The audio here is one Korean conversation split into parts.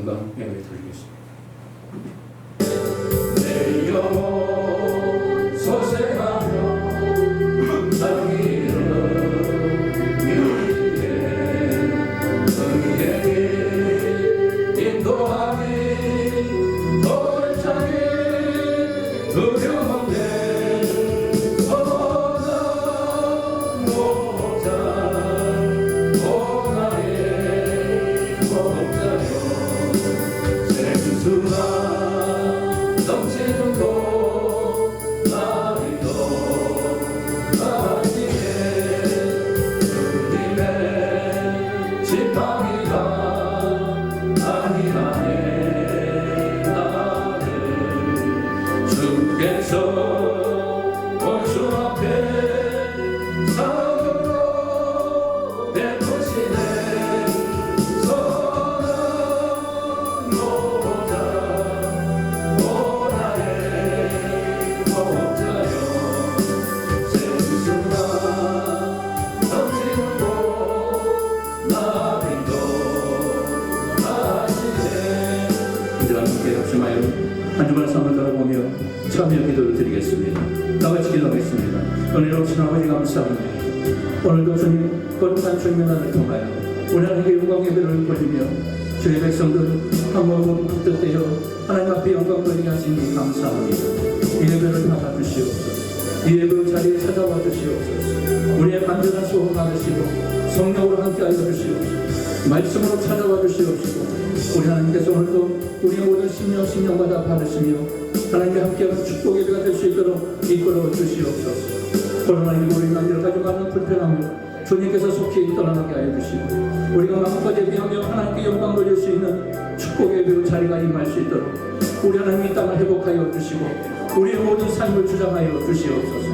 영광 예배 드리겠습니다. 내 영혼 소생하며 한 주간 삶을 돌아보며 참여 기도를 드리겠습니다. 나같이 기도하겠습니다. 은혜로우신 아버지 감사합니다. 오늘도 주님 거룩한 주님의 날을 통하여 우리 하나님께 영광 예배를 돌리며 주의 백성들 한 몸으로 뜻되어 하나님 앞에 영광 돌리게 하시니 감사합니다. 이 예배를 받아주시옵소서. 이 예배 자리에 찾아와 주시옵소서. 우리의 간절한 소원 받으시고 성령으로 함께하여 주시옵소서. 말씀으로 찾아와 주시옵소서. 우리 하나님께서 오늘도 우리의 모든 심령마다 받으시며 하나님께 함께하는 축복 예배가 될 수 있도록 이끌어 주시옵소서. 코로나19로 인한 여러 가지 많은 불편함을 주님께서 속히 떠나게 하여 주시고 우리가 마음껏 예배하며 하나님께 영광 돌릴 수 있는 축복 예배의 자리가 임할 수 있도록 우리 하나님 이 땅을 회복하여 주시고 우리의 모든 삶을 주장하여 주시옵소서.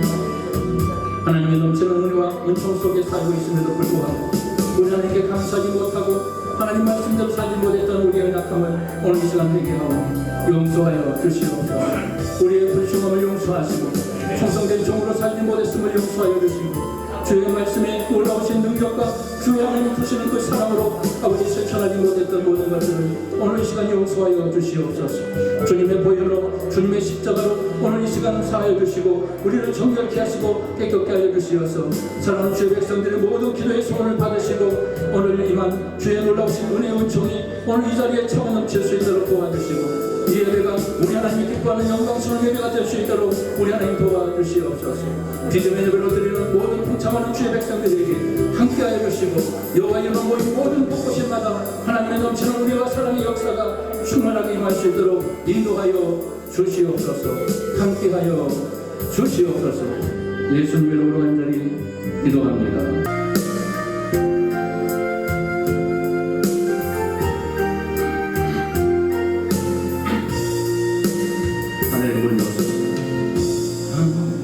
하나님의 넘치는 은혜와 은총 속에 살고 있음에도 불구하고 우리 하나님께 감사하지 못하고 하나님 말씀대로 살지 못했던 우리의 낙함을 오늘 이 시간 회개하오니 용서하여 주시옵소서. 우리의 불충함을 용서하시고 충성된 종으로 살지 못했음을 용서하여 주시고 주의 말씀에 올라오신 능력과 주의 하나님 주시는 그 사랑으로 아버지 실천하지 못했던 모든 것들을 오늘 이 시간 용서하여 주시옵소서. 주님의 보혈로 주님의 십자가로 오늘 이 시간 사하여 주시고 우리를 정결케 하시고 깨끗게 하여 주시어서 사랑하는 주의 백성들의 모든 기도의 소원을 받으시고 오늘 이만 주의 놀라우신 은혜의 은총이 오늘 이 자리에 차고 넘칠 수 있도록 도와주시고 이 예배가 우리 하나님이 기뻐하는 영광스러운 예배가 될 수 있도록 우리 하나님 도와주시옵소서. 기존의 예배로 드리는 모든 풍참하는 주의 백성들에게 함께하여 주시고 여호와 이름 모인 모든 곳곳마다 하나님의 넘치는 은혜와 사랑의 역사가 충만하게 임할 수 있도록 인도하여 주시옵소서. 함께하여 주시옵소서. 예수님의 이름으로 간절히 기도합니다.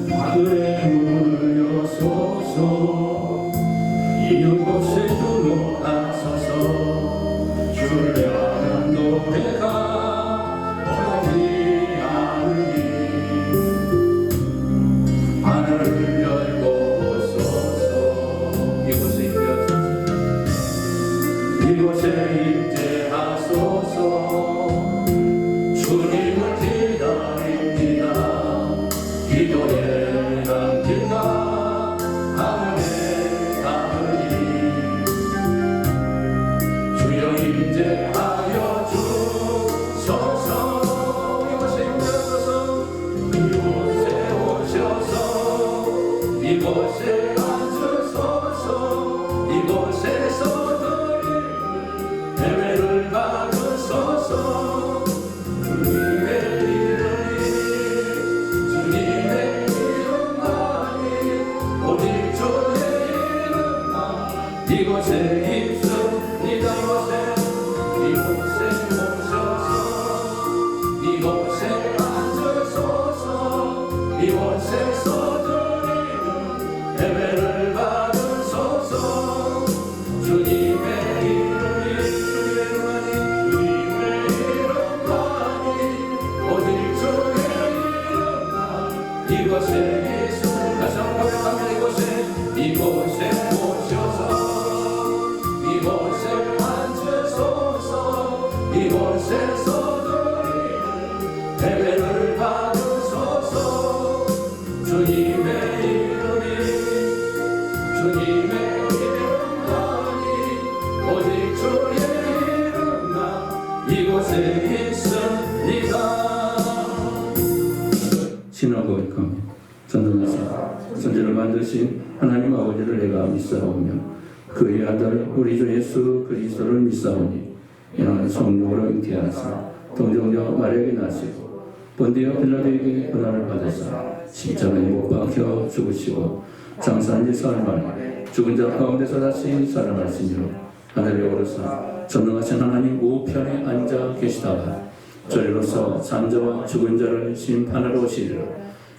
하늘에 문을 여소서 이곳에 주목하소서 주를 향한 노래가 터지지 않으니 하늘을 열고 오소서 이곳에 임재하소서 이곳에 임재하소서 주님을 기다립니다. 기도에 남길까 하늘에 닿으니 주여 임재하여 주소서. 이곳에 임재하소서. 이곳에 오셔서 이곳에 앉으소서. 이곳에서 저희 예배를 받으소서. 주님의 이곳에 있습니다. 이곳에 오셔서 이곳에 앉으소서. 이곳에서 드리는 예배를 받으소서. 주님의 이름이 주님의 이름만이 오직 주의 이름만 이곳에 있습니다. 다시 한번 고백합니다. 이곳에 오셔서 이곳에 앉으소서. 이곳에서도 예배를 받으소서. 주님의 이름만이 오직 주의 이름만 이곳에 있습니다. 신앙고백합니다. 전능하사 천지를 만드신 하나님 아버지를 내가 믿사오며 그의 아들 우리 주 예수 그리스도를 믿사오니 이는 성령으로 잉태하사 동정녀 마리아에게 나시고 본디오 빌라도에게 고난을 받으사 십자가에 못 박혀 죽으시고 장사한 지 사흘 만에 죽은 자 가운데서 다시 살아나시며 하늘에 오르사 전능하신 하나님 우편에 앉아 계시다가 저리로서 산자와 죽은 자를 심판하러 오시리라.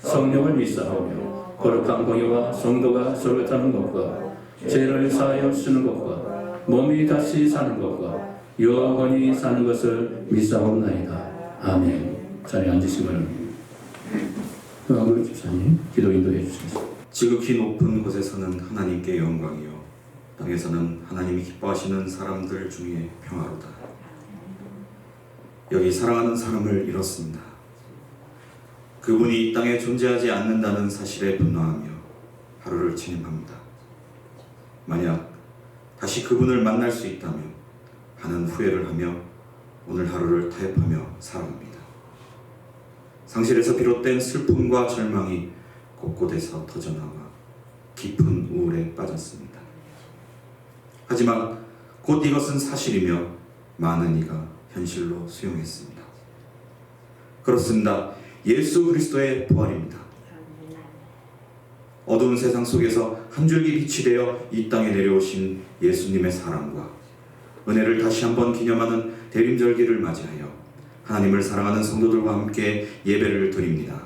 성령을 믿사오며 거룩한 공의와 성도가 서로 타는 것과 죄를 사하여 쓰는 것과 몸이 다시 사는 것과 영원히 사는 것을 믿사옵나이다. 아멘. 자리에 앉으시기 바랍니다. 그럼 집사님 기도 인도해 주시겠습니다. 지극히 높은 곳에서는 하나님께 영광이요 땅에서는 하나님이 기뻐하시는 사람들 중에 평화로다. 여기 사랑하는 사람을 잃었습니다. 그분이 이 땅에 존재하지 않는다는 사실에 분노하며 하루를 체념합니다. 만약 다시 그분을 만날 수 있다면 하는 후회를 하며 오늘 하루를 타협하며 살아갑니다. 상실에서 비롯된 슬픔과 절망이 곳곳에서 터져나와 깊은 우울에 빠졌습니다. 하지만 곧 이것은 사실이며 많은 이가 현실로 수용했습니다. 그렇습니다. 예수 그리스도의 부활입니다. 어두운 세상 속에서 한 줄기 빛이 되어 이 땅에 내려오신 예수님의 사랑과 은혜를 다시 한번 기념하는 대림절기를 맞이하여 하나님을 사랑하는 성도들과 함께 예배를 드립니다.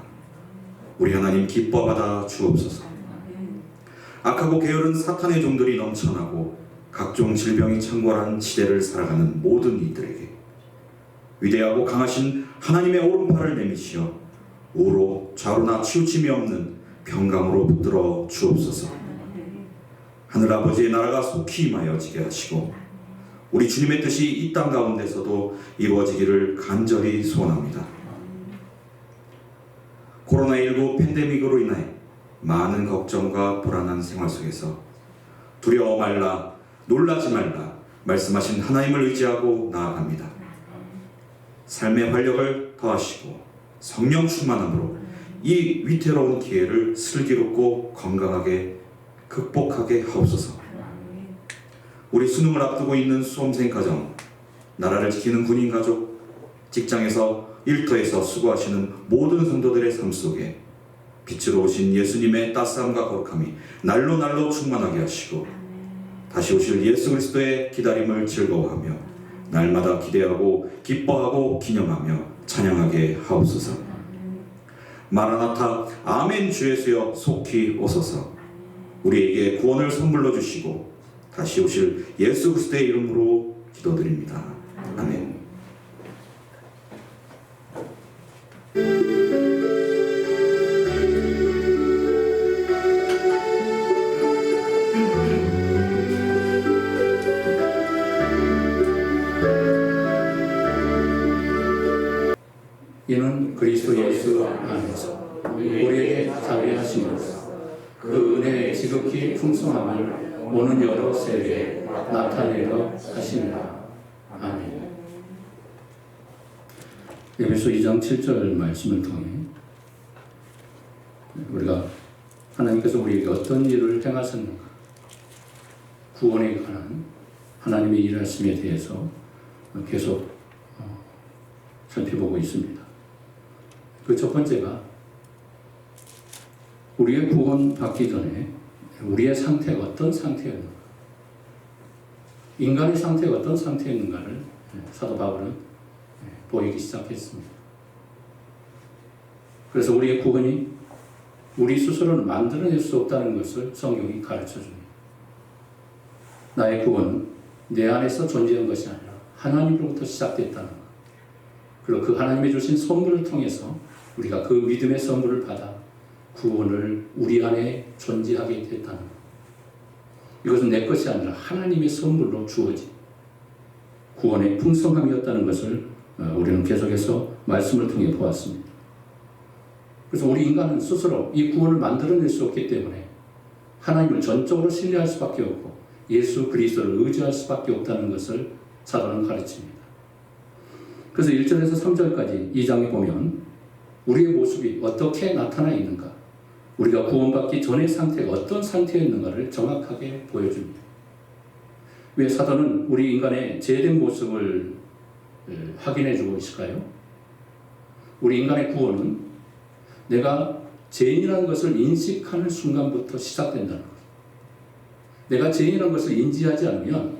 우리 하나님 기뻐 받아 주옵소서. 악하고 게으른 사탄의 종들이 넘쳐나고 각종 질병이 창궐한 시대를 살아가는 모든 이들에게 위대하고 강하신 하나님의 오른팔을 내미시어 우로 좌로나 치우침이 없는 평강으로 붙들어 주옵소서. 하늘아버지의 나라가 속히 임하여지게 하시고 우리 주님의 뜻이 이 땅 가운데서도 이루어지기를 간절히 소원합니다. 코로나19 팬데믹으로 인해 많은 걱정과 불안한 생활 속에서 두려워 말라, 놀라지 말라 말씀하신 하나님을 의지하고 나아갑니다. 삶의 활력을 더하시고 성령 충만함으로 이 위태로운 기회를 슬기롭고 건강하게 극복하게 하옵소서. 우리 수능을 앞두고 있는 수험생 가정, 나라를 지키는 군인 가족, 직장에서 일터에서 수고하시는 모든 성도들의 삶 속에 빛으로 오신 예수님의 따스함과 거룩함이 날로 날로 충만하게 하시고 다시 오실 예수 그리스도의 기다림을 즐거워하며 날마다 기대하고 기뻐하고 기념하며 찬양하게 하옵소서. 마라나타 아멘 주 예수여 속히 오소서. 우리에게 구원을 선물로 주시고 다시 오실 예수 그리스도의 이름으로 기도드립니다. 아멘. 이는 그리스도 예수 안에서 우리에게 자비하심으로써 그 은혜의 지극히 풍성함을 오는 여러 세대에 나타내려 하시니라. 아멘. 에베소 2장 7절 말씀을 통해 우리가 하나님께서 우리에게 어떤 일을 행하셨는가, 구원에 관한 하나님의 일하심에 대해서 계속 살펴보고 있습니다. 그 첫 번째가 우리의 구원 받기 전에 우리의 상태가 어떤 상태였는가, 인간의 상태가 어떤 상태였는가를 사도 바울은 보이기 시작했습니다. 그래서 우리의 구원이 우리 스스로는 만들어낼 수 없다는 것을 성경이 가르쳐줍니다. 나의 구원은 내 안에서 존재한 것이 아니라 하나님으로부터 시작됐다는 것. 그리고 그 하나님이 주신 선물을 통해서 우리가 그 믿음의 선물을 받아 구원을 우리 안에 존재하게 됐다는 것. 이것은 내 것이 아니라 하나님의 선물로 주어진 구원의 풍성함이었다는 것을 우리는 계속해서 말씀을 통해 보았습니다. 그래서 우리 인간은 스스로 이 구원을 만들어낼 수 없기 때문에 하나님을 전적으로 신뢰할 수밖에 없고 예수 그리스도를 의지할 수밖에 없다는 것을 사도는 가르칩니다. 그래서 1절에서 3절까지 이 장에 보면 우리의 모습이 어떻게 나타나 있는가, 우리가 구원받기 전의 상태가 어떤 상태였는가를 정확하게 보여줍니다. 왜 사도는 우리 인간의 죄된 모습을 확인해 주고 있을까요? 우리 인간의 구원은 내가 죄인이라는 것을 인식하는 순간부터 시작된다는 것. 내가 죄인이라는 것을 인지하지 않으면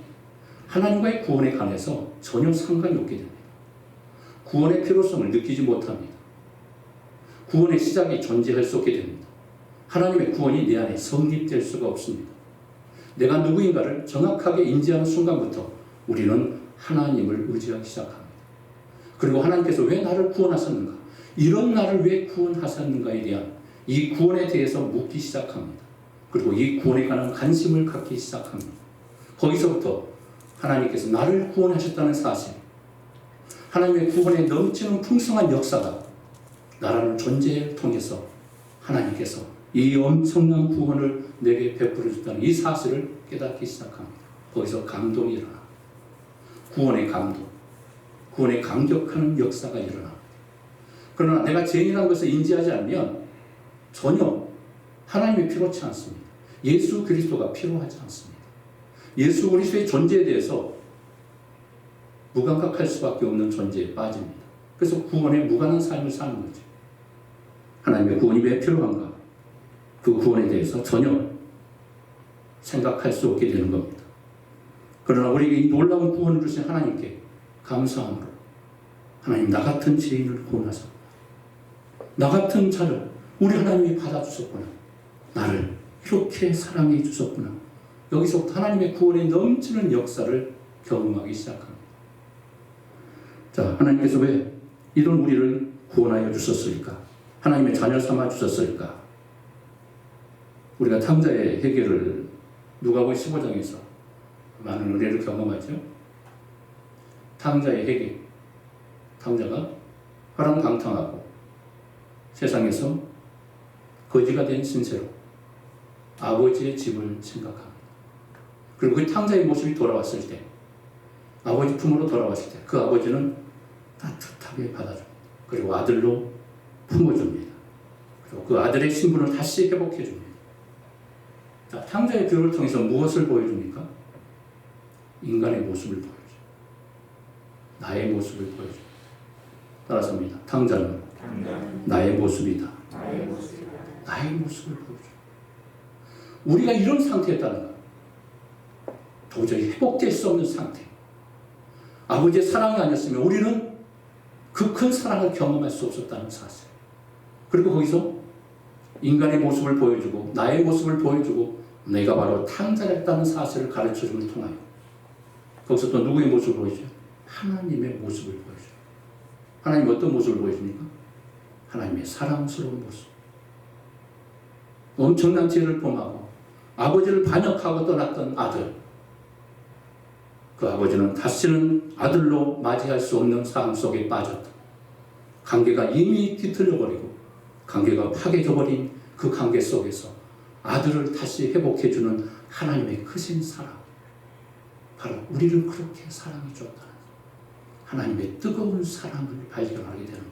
하나님과의 구원에 관해서 전혀 상관이 없게 됩니다. 구원의 필요성을 느끼지 못합니다. 구원의 시작이 존재할 수 없게 됩니다. 하나님의 구원이 내 안에 성립될 수가 없습니다. 내가 누구인가를 정확하게 인지하는 순간부터 우리는 하나님을 의지하기 시작합니다. 그리고 하나님께서 왜 나를 구원하셨는가? 이런 나를 왜 구원하셨는가에 대한 이 구원에 대해서 묻기 시작합니다. 그리고 이 구원에 관한 관심을 갖기 시작합니다. 거기서부터 하나님께서 나를 구원하셨다는 사실, 하나님의 구원에 넘치는 풍성한 역사가 나라는 존재를 통해서 하나님께서 이 엄청난 구원을 내게 베풀어 줬다는 이 사실을 깨닫기 시작합니다. 거기서 감동이 일어납니다. 구원의 감동, 구원의 감격하는 역사가 일어납니다. 그러나 내가 죄인이라는 것을 인지하지 않으면 전혀 하나님이 필요치 않습니다. 예수 그리스도가 필요하지 않습니다. 예수 그리스도의 존재에 대해서 무감각할 수밖에 없는 존재에 빠집니다. 그래서 구원에 무관한 삶을 사는 거죠. 하나님의 구원이 왜 필요한가? 그 구원에 대해서 전혀 생각할 수 없게 되는 겁니다. 그러나 우리에게 이 놀라운 구원을 주신 하나님께 감사함으로 하나님 나 같은 죄인을 구원하셨구나. 나 같은 자를 우리 하나님이 받아주셨구나. 나를 이렇게 사랑해 주셨구나. 여기서부터 하나님의 구원에 넘치는 역사를 경험하기 시작합니다. 자, 하나님께서 왜 이런 우리를 구원하여 주셨을까? 하나님의 자녀 삼아 주셨을까? 우리가 탕자의 해결을 누가복음 15장에서 많은 은혜를 경험하죠. 탕자의 해결, 탕자가 화랑방탕하고 세상에서 거지가 된 신세로 아버지의 집을 생각합니다. 그리고 그 탕자의 모습이 돌아왔을 때, 아버지 품으로 돌아왔을 때 그 아버지는 따뜻하게 받아줍니다. 그리고 아들로 품어줍니다. 그리고 그 아들의 신분을 다시 회복해줍니다. 자, 탕자의 비유를 통해서 무엇을 보여줍니까? 인간의 모습을 보여줘. 나의 모습을 보여줘. 따라서입니다. 탕자는 나의 모습이다. 나의 모습을 보여줘. 우리가 이런 상태였다는 것. 도저히 회복될 수 없는 상태. 아버지의 사랑이 아니었으면 우리는 그 큰 사랑을 경험할 수 없었다는 사실. 그리고 거기서 인간의 모습을 보여주고 나의 모습을 보여주고 내가 바로 탕자였다는 사실을 가르쳐줌을 통하여 거기서 또 누구의 모습을 보여줘요? 하나님의 모습을 보여줘요. 하나님 어떤 모습을 보여줍니까? 하나님의 사랑스러운 모습. 엄청난 죄를 범하고 아버지를 반역하고 떠났던 아들. 그 아버지는 다시는 아들로 맞이할 수 없는 삶 속에 빠졌다. 관계가 이미 뒤틀려버리고 관계가 파괴져버린 그 관계 속에서 아들을 다시 회복해주는 하나님의 크신 사랑. 바로 우리를 그렇게 사랑해 주었다는 하나님의 뜨거운 사랑을 발견하게 되는 거예요.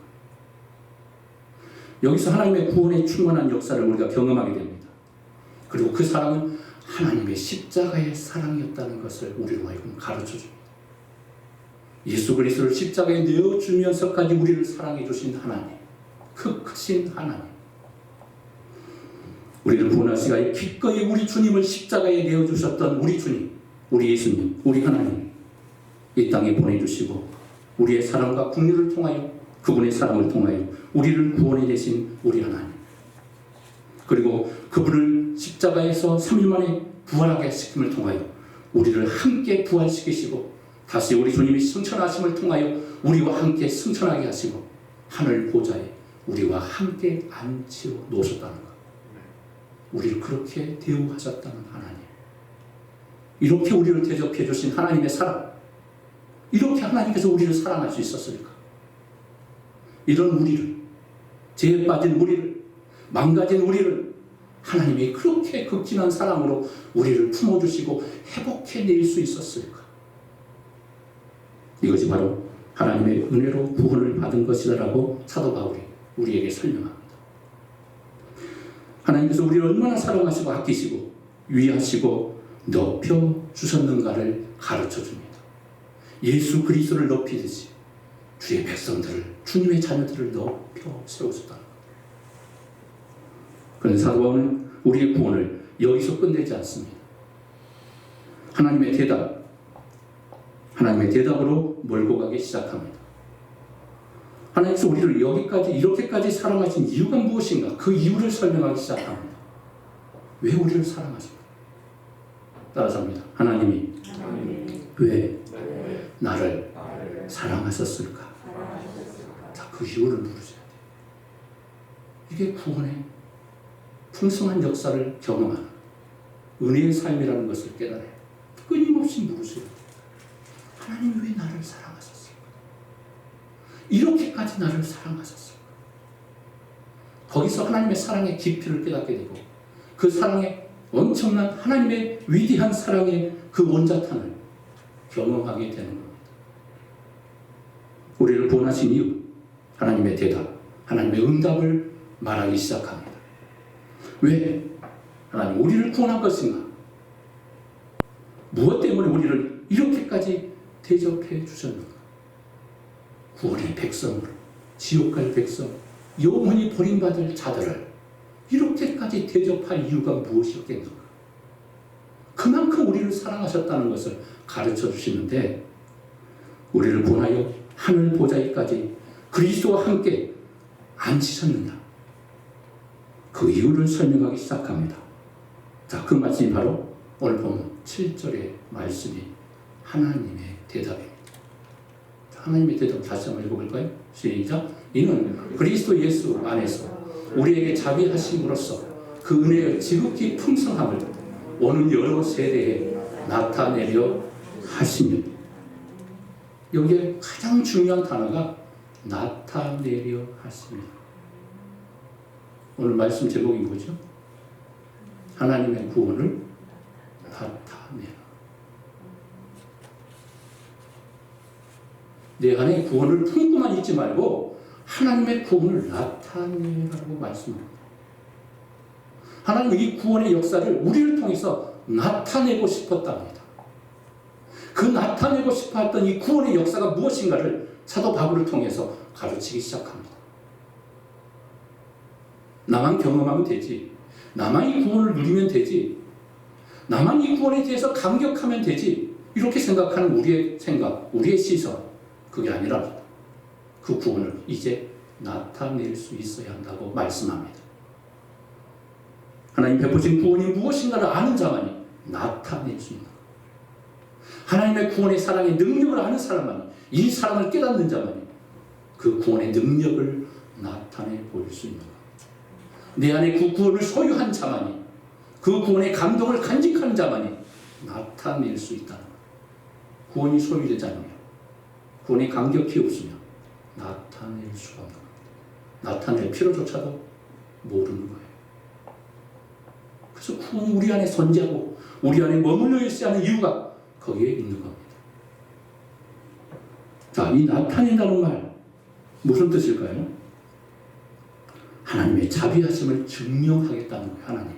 여기서 하나님의 구원의 충만한 역사를 우리가 경험하게 됩니다. 그리고 그 사랑은 하나님의 십자가의 사랑이었다는 것을 우리로 하여금 가르쳐줍니다. 예수 그리스도를 십자가에 내어주면서까지 우리를 사랑해 주신 하나님, 그 크신 하나님, 우리를 구원하시기 위해 기꺼이 우리 주님을 십자가에 내어주셨던 우리 주님, 우리 예수님, 우리 하나님 이 땅에 보내주시고 우리의 사랑과 긍휼을 통하여 그분의 사랑을 통하여 우리를 구원해내신 우리 하나님, 그리고 그분을 십자가에서 3일 만에 부활하게 시킴을 통하여 우리를 함께 부활시키시고 다시 우리 주님이 승천하심을 통하여 우리와 함께 승천하게 하시고 하늘 보좌에 우리와 함께 앉혀 놓으셨다는 것. 우리를 그렇게 대우하셨다는 하나님. 이렇게 우리를 대접해 주신 하나님의 사랑. 이렇게 하나님께서 우리를 사랑할 수 있었을까? 이런 우리를, 죄에 빠진 우리를, 망가진 우리를 하나님이 그렇게 극진한 사랑으로 우리를 품어주시고 회복해낼 수 있었을까? 이것이 바로 하나님의 은혜로 구원을 받은 것이다라고 사도 바울이 우리에게 설명합니다. 하나님께서 우리를 얼마나 사랑하시고 아끼시고 위하시고 높여주셨는가를 가르쳐줍니다. 예수 그리스도를 높이듯이 주의 백성들을, 주님의 자녀들을 높여 세우셨다는 것. 그런데 사도 바울은 우리의 구원을 여기서 끝내지 않습니다. 하나님의 대답으로 몰고 가기 시작합니다. 하나님께서 우리를 여기까지 이렇게까지 사랑하신 이유가 무엇인가? 그 이유를 설명하기 시작합니다. 왜 우리를 사랑하십니까? 따라서 합니다. 하나님이 왜 나를 사랑하셨을까? 자, 그 이유를 물으셔야 돼요. 이게 구원의 풍성한 역사를 경험하는 은혜의 삶이라는 것을 깨달아요. 끊임없이 물으셔야 돼요. 하나님이 왜 나를 사랑하셨을까? 이렇게까지 나를 사랑하셨을까? 거기서 하나님의 사랑의 깊이를 깨닫게 되고 그 사랑의 엄청난 하나님의 위대한 사랑의 그 원자탄을 경험하게 되는 겁니다. 우리를 구원하신 이유, 하나님의 대답, 하나님의 응답을 말하기 시작합니다. 왜 하나님 우리를 구원한 것인가? 무엇 때문에 우리를 이렇게까지 대접해 주셨는가? 구원의 백성을, 지옥 갈 백성, 영원히 버림받을 자들을 이렇게까지 대접할 이유가 무엇이었겠는가? 그만큼 우리를 사랑하셨다는 것을 가르쳐 주시는데 우리를 구원하여 하늘 보좌에까지 그리스도와 함께 앉히셨느냐? 그 이유를 설명하기 시작합니다. 자, 그 말씀이 바로 오늘 보면 7절의 말씀이 하나님의 대답입니다. 자, 하나님의 대답 다시 한번 읽어볼까요? 시작. 이는 그리스도 예수 안에서 우리에게 자비하심으로써 그 은혜의 지극히 풍성함을 오는 여러 세대에 나타내려 하시며, 여기에 가장 중요한 단어가 나타내려 하시며. 오늘 말씀 제목이 뭐죠? 하나님의 구원을 나타내라. 내 안에 구원을 품고만 있지 말고 하나님의 구원을 나타내라고 말씀합니다. 하나님은 이 구원의 역사를 우리를 통해서 나타내고 싶었답니다. 그 나타내고 싶어 했던 이 구원의 역사가 무엇인가를 사도 바울을 통해서 가르치기 시작합니다. 나만 경험하면 되지, 나만 이 구원을 누리면 되지, 나만 이 구원에 대해서 감격하면 되지, 이렇게 생각하는 우리의 생각, 우리의 시선, 그게 아니랍니다. 그 구원을 이제 나타낼 수 있어야 한다고 말씀합니다. 하나님 베푸신 구원이 무엇인가를 아는 자만이 나타낼 수 있는 것. 하나님의 구원의 사랑의 능력을 아는 사람만이, 이 사랑을 깨닫는 자만이 그 구원의 능력을 나타내 보일 수 있는 것. 내 안에 그 구원을 소유한 자만이, 그 구원의 감동을 간직하는 자만이 나타낼 수 있다는 것. 구원이 소유되지 않으며, 구원이 감격히 없으며 나타낼 수가 없는 겁니다. 나타낼 필요조차도 모르는 거예요. 그래서 구원이 우리 안에 존재하고 우리 안에 머물러 있어야 하는 이유가 거기에 있는 겁니다. 자, 이 나타낸다는 말 무슨 뜻일까요? 하나님의 자비하심을 증명하겠다는 거예요. 하나님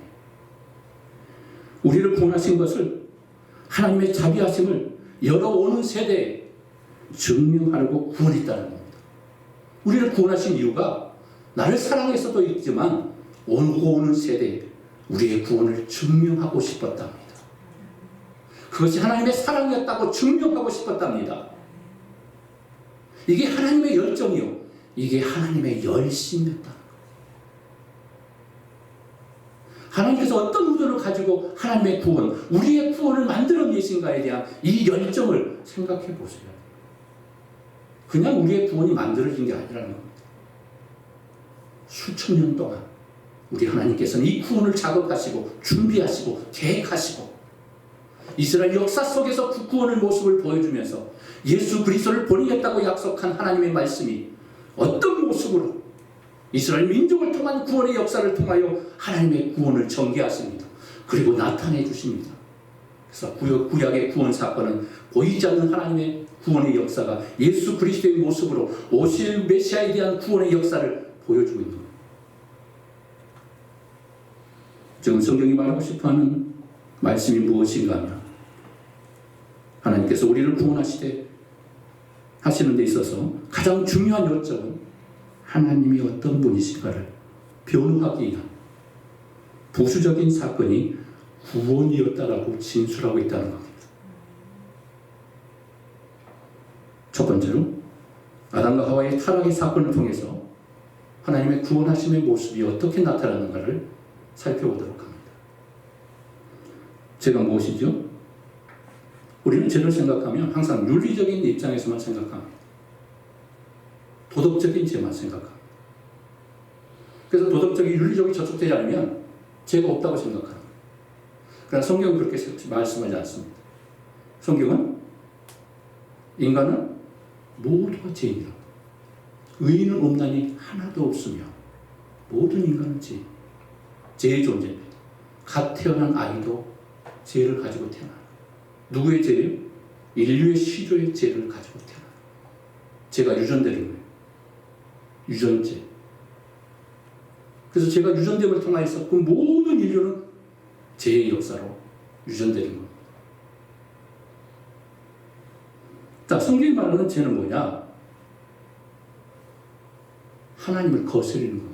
우리를 구원하신 것을, 하나님의 자비하심을 여러 오는 세대에 증명하려고 구원했다는 겁니다. 우리를 구원하신 이유가 나를 사랑해서도 있지만 오는 세대에 우리의 구원을 증명하고 싶었답니다. 그것이 하나님의 사랑이었다고 증명하고 싶었답니다. 이게 하나님의 열정이요, 이게 하나님의 열심이었다. 하나님께서 어떤 의도를 가지고 하나님의 구원, 우리의 구원을 만들어내신가에 대한 이 열정을 생각해 보세요. 그냥 우리의 구원이 만들어진 게 아니라는 겁니다. 수천 년 동안 우리 하나님께서는 이 구원을 작업하시고 준비하시고 계획하시고 이스라엘 역사 속에서 그 구원의 모습을 보여주면서 예수 그리스도를 보내겠다고 약속한 하나님의 말씀이 어떤 모습으로 이스라엘 민족을 통한 구원의 역사를 통하여 하나님의 구원을 전개하십니다. 그리고 나타내 주십니다. 그래서 구약의 구원 사건은 보이지 않는 하나님의 구원의 역사가 예수 그리스도의 모습으로 오실 메시아에 대한 구원의 역사를 보여주고 있는 겁니다. 지금 성경이 말하고 싶어하는 말씀이 무엇인가 하면 하나님께서 우리를 구원하시되 하시는 데 있어서 가장 중요한 요점은 하나님이 어떤 분이신가를 변호하기 위한 부수적인 사건이 구원이었다라고 진술하고 있다는 겁니다. 첫 번째로 아담과 하와의 타락의 사건을 통해서 하나님의 구원하심의 모습이 어떻게 나타나는가를 살펴보도록 합니다. 죄가 무엇이죠? 우리는 죄를 생각하면 항상 윤리적인 입장에서만 생각합니다. 도덕적인 죄만 생각합니다. 그래서 도덕적인 윤리적이 저촉되지 않으면 죄가 없다고 생각합니다. 그러나 성경은 그렇게 말씀하지 않습니다. 성경은 인간은 모두가 죄인이라 의인은 없나니 하나도 없으며 모든 인간은 죄의 존재입니다. 갓 태어난 아이도 죄를 가지고 태어나요. 누구의 죄예요? 인류의 시조의 죄를 가지고 태어나요. 죄가 유전되는 거예요. 유전죄. 그래서 죄가 유전됨을 통하여서 그 모든 인류는 죄의 역사로 유전되는 겁니다. 자, 성경이 말하는 죄는 뭐냐? 하나님을 거스르는 거예요.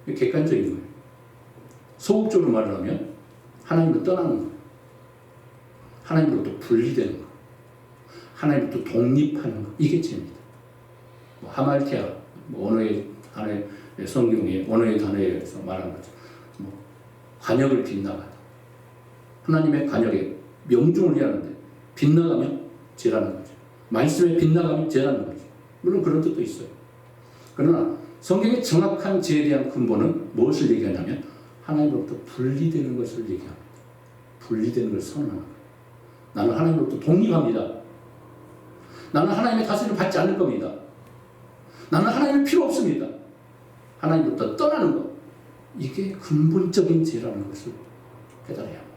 이게 객관적인 거예요. 소극적으로 말을 하면 하나님을 떠나는 거예요. 하나님으로부터 분리되는 거예요. 하나님으로부터 독립하는 거. 이게 죄입니다. 뭐 하말티아, 뭐 언어의 단어의 성경의 언어의 단어에서 말하는 거죠. 뭐 관역을 빗나가다. 하나님의 관역에 명중을 해야 하는데 빗나가면 죄라는 거죠. 말씀에 빗나가면 죄라는 거죠. 물론 그런 뜻도 있어요. 그러나 성경의 정확한 죄에 대한 근본은 무엇을 얘기하냐면 하나님으로부터 분리되는 것을 얘기합니다. 분리되는 걸 선언하는 거예요. 나는 하나님으로부터 독립합니다. 나는 하나님의 다스림을 받지 않을 겁니다. 나는 하나님이 필요 없습니다. 하나님부터 떠나는 것. 이게 근본적인 죄라는 것을 깨달아야 합니다.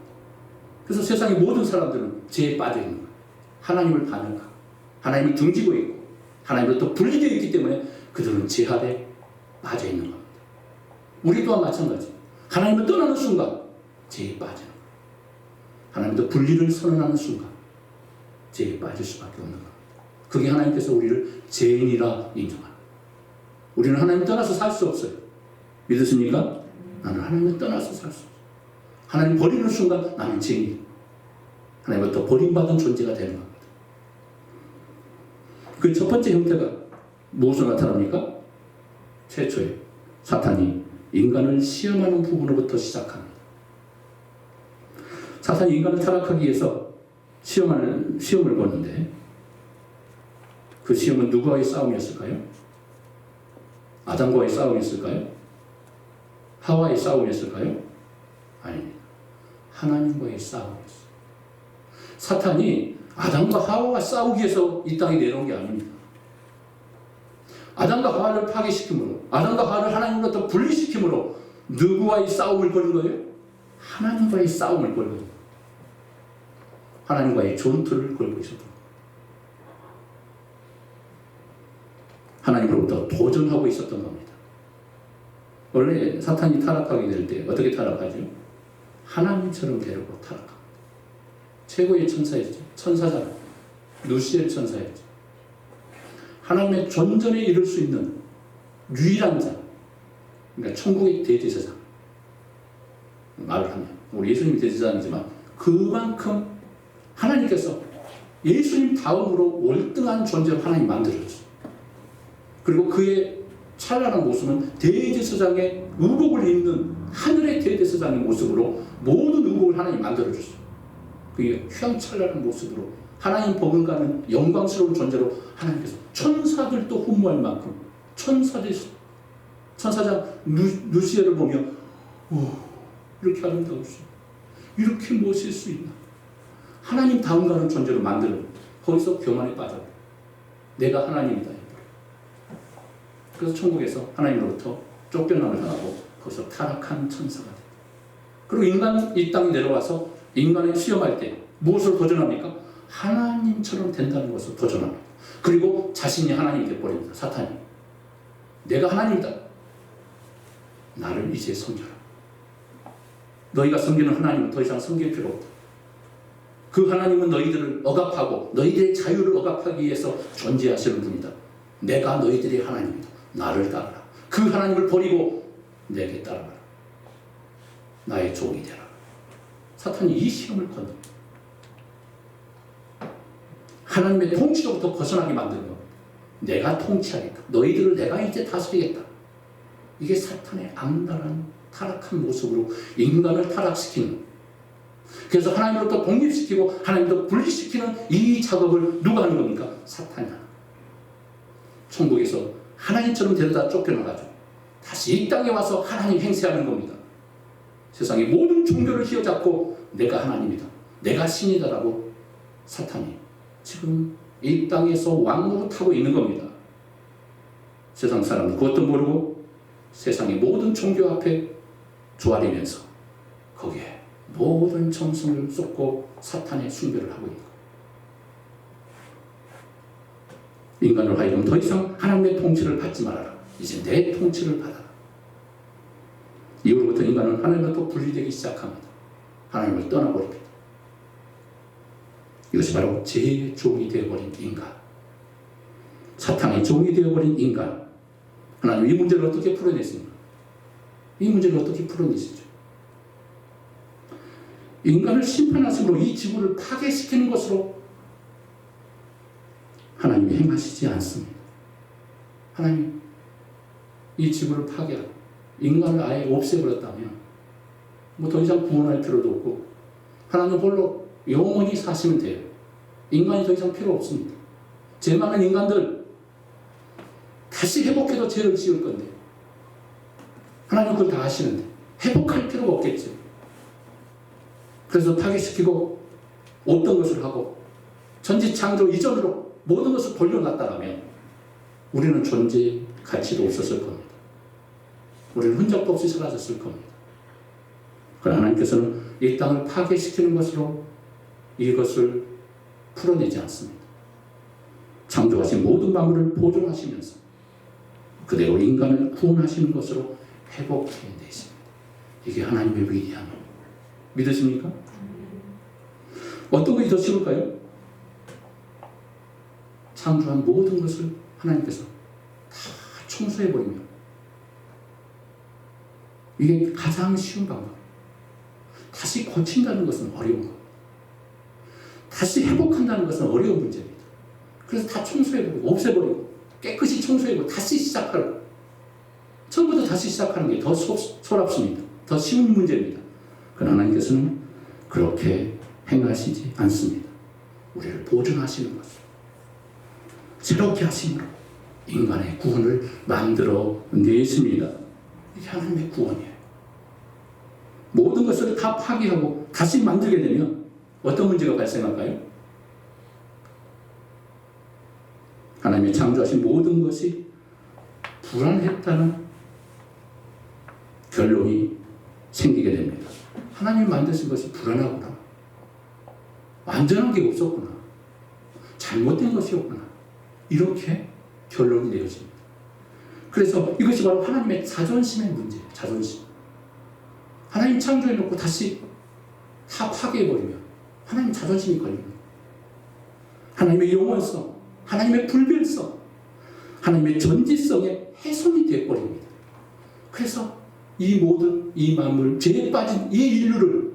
그래서 세상의 모든 사람들은 죄에 빠져 있는 거예요. 하나님을 반역하고 하나님이 등지고 있고 하나님으로부터 분리되어 있기 때문에 그들은 죄 아래 빠져 있는 겁니다. 우리 또한 마찬가지. 하나님을 떠나는 순간 죄에 빠지는 거예요. 하나님부터 분리를 선언하는 순간 죄에 빠질 수밖에 없는 겁니다. 그게 하나님께서 우리를 죄인이라 인정합니다. 우리는 하나님을 떠나서 살 수 없어요. 믿으십니까? 나는 하나님을 떠나서 살 수 없어요. 하나님 버리는 순간 나는 죄인이에요. 하나님부터 버림받은 존재가 되는 겁니다. 그 첫 번째 형태가 무엇으로 나타납니까? 최초에 사탄이 인간을 시험하는 부분으로부터 시작합니다. 사탄이 인간을 타락하기 위해서 시험을 거는데 그 시험은 누구와의 싸움이었을까요? 아담과의 싸움이었을까요? 하와의 싸움이었을까요? 아닙니다. 하나님과의 싸움이었어요. 사탄이 아담과 하와와 싸우기 위해서 이 땅에 내려온 게 아닙니다. 아담과 하와를 파괴시킴으로 아담과 하와를 하나님으로부터 분리시킴으로 누구와의 싸움을 거는 거예요? 하나님과의 싸움을 걸고 있는 거예요. 하나님과의 전투를 걸고 있었던 거예요. 하나님으로부터 도전하고 있었던 겁니다. 원래 사탄이 타락하게 될 때 어떻게 타락하죠? 하나님처럼 되려고 타락합니다. 최고의 천사였죠. 천사잖아요. 루시엘 천사였죠. 하나님의 존전에 이룰 수 있는 유일한 자, 그러니까 천국의 대제사장 말을 하면 우리 예수님이 대제사장이지만 그만큼 하나님께서 예수님 다음으로 월등한 존재로 하나님 만들어졌어요. 그리고 그의 찬란한 모습은 대제사장의 의복을 입는 하늘의 대제사장의 모습으로 모든 의복을 하나님 만들어줬어요. 그게 휘황찬란한 모습으로 하나님 버금가는 영광스러운 존재로 하나님께서 천사들도 훈무할 만큼 천사장 루시엘을 보며 이렇게 아름다우시오. 이렇게 모실 수 있나? 하나님 다음가는 존재로 만드는 거기서 교만에 빠져. 내가 하나님이다. 그래서 천국에서 하나님으로부터 쫓겨남을 당하고 거기서 타락한 천사가 돼. 그리고 인간 이 땅에 내려와서 인간을 시험할 때 무엇을 도전합니까? 하나님처럼 된다는 것을 도전합니다. 그리고 자신이 하나님이 되어버립니다. 사탄이. 내가 하나님이다. 나를 이제 섬겨라. 너희가 섬기는 하나님은 더 이상 섬길 필요 없다. 그 하나님은 너희들을 억압하고 너희들의 자유를 억압하기 위해서 존재하시는 분이다. 내가 너희들의 하나님이다. 나를 따르라. 그 하나님을 버리고 내게 따라가라. 나의 종이 되라. 사탄이 이 시험을 건넵니다. 하나님의 통치로부터 벗어나게 만드는 겁니다. 내가 통치하겠다. 너희들을 내가 이제 다스리겠다. 이게 사탄의 악랄한 타락한 모습으로 인간을 타락시키는, 그래서 하나님으로부터 독립시키고 하나님으로부터 분리시키는 이 작업을 누가 하는 겁니까? 사탄이 하는. 천국에서 하나님처럼 데려다 쫓겨나가지고 다시 이 땅에 와서 하나님 행세하는 겁니다. 세상의 모든 종교를 휘어잡고 내가 하나님이다, 내가 신이다라고 사탄이 지금 이 땅에서 왕노릇하고 있는 겁니다. 세상 사람은 그것도 모르고 세상의 모든 종교 앞에 조아리면서 거기에 모든 정성을 쏟고 사탄의 숭배를 하고 있는 것. 인간으로 하여금 더 이상 하나님의 통치를 받지 말아라. 이제 내 통치를 받아라. 이후로부터 인간은 하나님으로부터 분리되기 시작합니다. 하나님을 떠나버립니다. 이것이 바로 제 종이 되어버린 인간, 사탄의 종이 되어버린 인간. 하나님 이 문제를 어떻게 풀어냈습니까? 이 문제를 어떻게 풀어내시죠? 인간을 심판하심으로 이 지구를 파괴시키는 것으로 하나님이 행하시지 않습니다. 하나님 이 지구를 파괴하고 인간을 아예 없애버렸다면 뭐 더 이상 구원할 필요도 없고 하나님 홀로 영원히 사시면 돼요. 인간이 더 이상 필요 없습니다. 죄 많은 인간들 다시 회복해도 죄를 지을 건데 하나님 그걸 다 아시는데 회복할 필요가 없겠죠. 그래서 파괴시키고 없던 것을 하고 천지창조 이전으로 모든 것을 돌려놨다면 우리는 존재 가치도 없었을 겁니다. 우리는 흔적도 없이 사라졌을 겁니다. 그러나 하나님께서는 이 땅을 파괴시키는 것으로 이것을 풀어내지 않습니다. 창조하신 모든 만물을 보존하시면서 그대로 인간을 구원하시는 것으로 회복해내십니다. 이게 하나님의 위대함. 믿으십니까? 어떤 것이 더 쉬울까요? 창조한 모든 것을 하나님께서 다 청소해버리면 이게 가장 쉬운 방법. 다시 고친다는 것은 어려운 겁니다. 다시 회복한다는 것은 어려운 문제입니다. 그래서 다 청소해버리고 없애버리고 깨끗이 청소해버리고 다시 시작하고 처음부터 다시 시작하는 게 더 소랍습니다. 더 쉬운 문제입니다. 그러나 하나님께서는 그렇게 행하시지 않습니다. 우리를 보존하시는 것을 새롭게 하심으로 인간의 구원을 만들어 내십니다. 이게 하나님의 구원이에요. 모든 것을 다 파괴하고 다시 만들게 되면 어떤 문제가 발생할까요? 하나님이 창조하신 모든 것이 불안했다는 결론이 생기게 됩니다. 하나님이 만드신 것이 불안하구나. 완전한 게 없었구나. 잘못된 것이었구나. 이렇게 결론이 내어집니다. 그래서 이것이 바로 하나님의 자존심의 문제예요. 자존심. 하나님 창조해놓고 다시 다 파괴해버리면 하나님 자존심이 걸립니다. 하나님의 영원성, 하나님의 불변성, 하나님의 전지성에 훼손이 되어버립니다. 그래서 이 모든 이 만물, 죄에 빠진 이 인류를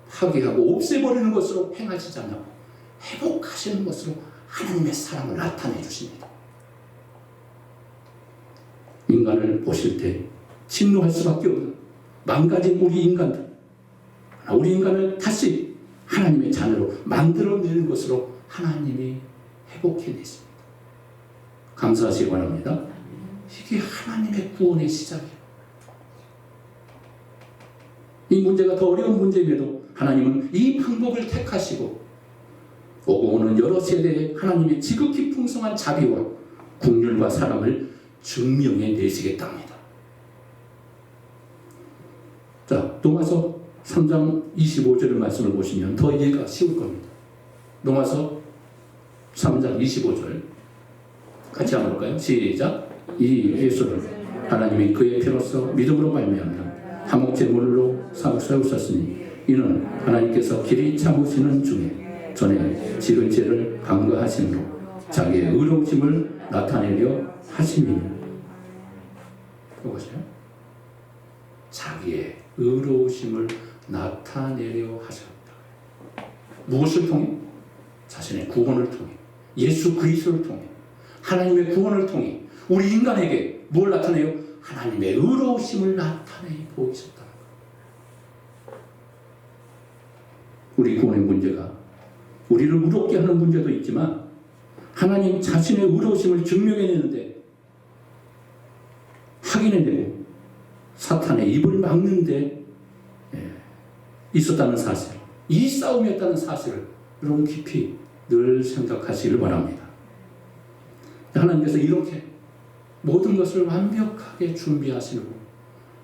파괴하고 없애버리는 것으로 행하시지 않고 회복하시는 것으로 하나님의 사랑을 나타내 주십니다. 인간을 보실 때 진노할 수밖에 없는 망가진 우리 인간들, 우리 인간을 다시 하나님의 자녀로 만들어내는 것으로 하나님이 회복해내십니다. 감사하시기 바랍니다. 이게 하나님의 구원의 시작이에요. 이 문제가 더 어려운 문제임에도 하나님은 이 방법을 택하시고 오고 오는 여러 세대에 하나님의 지극히 풍성한 자비와 국률과 사랑을 증명해 내시겠답니다. 자, 로마서 3장 25절의 말씀을 보시면 더 이해가 쉬울 겁니다. 로마서 3장 25절 같이 한번 볼까요? 시작. 이 예수를 하나님이 그의 피로써 믿음으로 말미암아 화목제물로 세우셨으니 이는 하나님께서 길이 참으시는 중에 전에 지은 죄를 간과하심으로 자기의 의로우심을 나타내려 하심이니. 보세요. 자기의 의로우심을 나타내려 하셨다. 무엇을 통해? 자신의 구원을 통해, 예수 그리스도를 통해, 하나님의 구원을 통해 우리 인간에게 뭘 나타내요? 하나님의 의로우심을 나타내 보이셨다. 우리 구원의 문제가 우리를 의롭게 하는 문제도 있지만 하나님 자신의 의로우심을 증명해내는데 확인해내고 사탄의 입을 막는데 있었다는 사실, 이 싸움이었다는 사실을 여러분 깊이 늘 생각하시길 바랍니다. 하나님께서 이렇게 모든 것을 완벽하게 준비하시고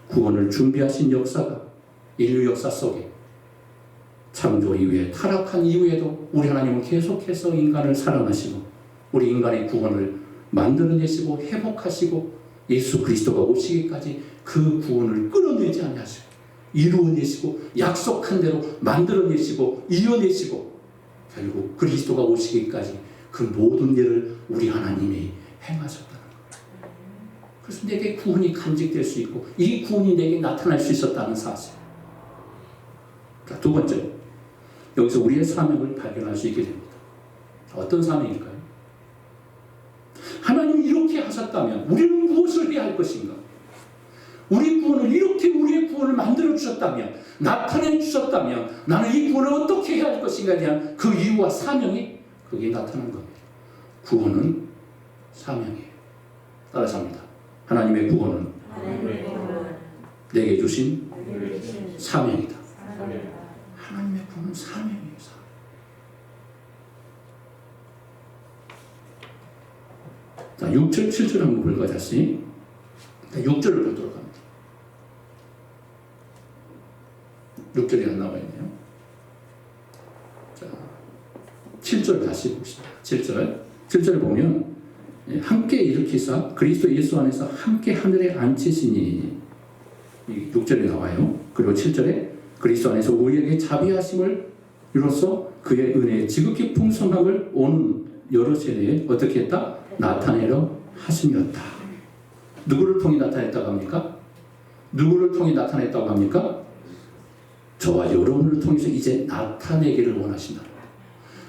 구원을 준비하신 역사가 인류 역사 속에 창조 이후에 타락한 이후에도 우리 하나님은 계속해서 인간을 사랑하시고 우리 인간의 구원을 만들어내시고 회복하시고 예수 그리스도가 오시기까지 그 구원을 끌어내지 아니하시고 이루어내시고 약속한 대로 만들어내시고 이어내시고 결국 그리스도가 오시기까지 그 모든 일을 우리 하나님이 행하셨다는 거예요. 그래서 내게 구원이 간직될 수 있고 이 구원이 내게 나타날 수 있었다는 사실. 자, 두 번째, 여기서 우리의 사명을 발견할 수 있게 됩니다. 어떤 사명일까요? 하나님이 이렇게 하셨다면 우리는 무엇을 해야 할 것인가? 우리 구원을 이렇게 우리의 구원을 만들어 주셨다면, 나타내 주셨다면 나는 이 구원을 어떻게 해야 할 것인가에 대한 그 이유와 사명이 거기에 나타난 겁니다. 구원은 사명이에요. 따라서 합니다. 하나님의 구원은 내게 주신 사명이다. 하나님의 구원은 사명이에요. 자, 6절, 7절 한번 볼까요? 다시 6절을 보도록 합니다. 6절이 안 나와 있네요. 자, 7절 다시 봅시다. 7절 보면 함께 일으키사 그리스도 예수 안에서 함께 하늘에 앉히시니, 이 6절에 나와요. 그리고 7절에 그리스도 안에서 우리에게 자비하심을 이로써 그의 은혜의 지극히 풍성함을 온 여러 세대에 어떻게 했다? 나타내려 하심이었다. 누구를 통해 나타냈다고 합니까? 누구를 통해 나타냈다고 합니까? 저와 여러분을 통해서 이제 나타내기를 원하신다.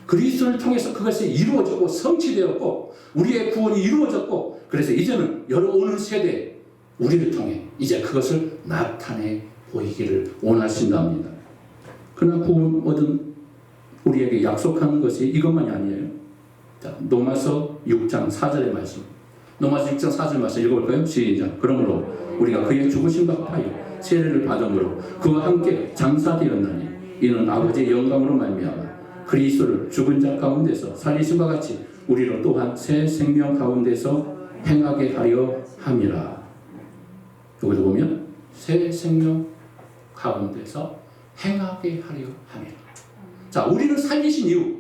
그리스도를 통해서 그것이 이루어졌고 성취되었고 우리의 구원이 이루어졌고 그래서 이제는 여러 오는 세대 우리를 통해 이제 그것을 나타내 보이기를 원하신답니다. 그러나 구원 얻은 우리에게 약속하는 것이 이것만이 아니에요. 자, 로마서 6장 4절의 말씀. 로마서 6장 4절 말씀 읽어볼까요? 시작. 그러므로 우리가 그의 죽으심과 합하여 세례를 받음으로 그와 함께 장사되었나니 이는 아버지의 영광으로 말미암아 그리스도를 죽은 자 가운데서 살리심과 같이 우리로 또한 새 생명 가운데서 행하게 하려 함이라. 여기도 보면 새 생명 가운데서 행하게 하려 함이라. 자, 우리를 살리신 이유,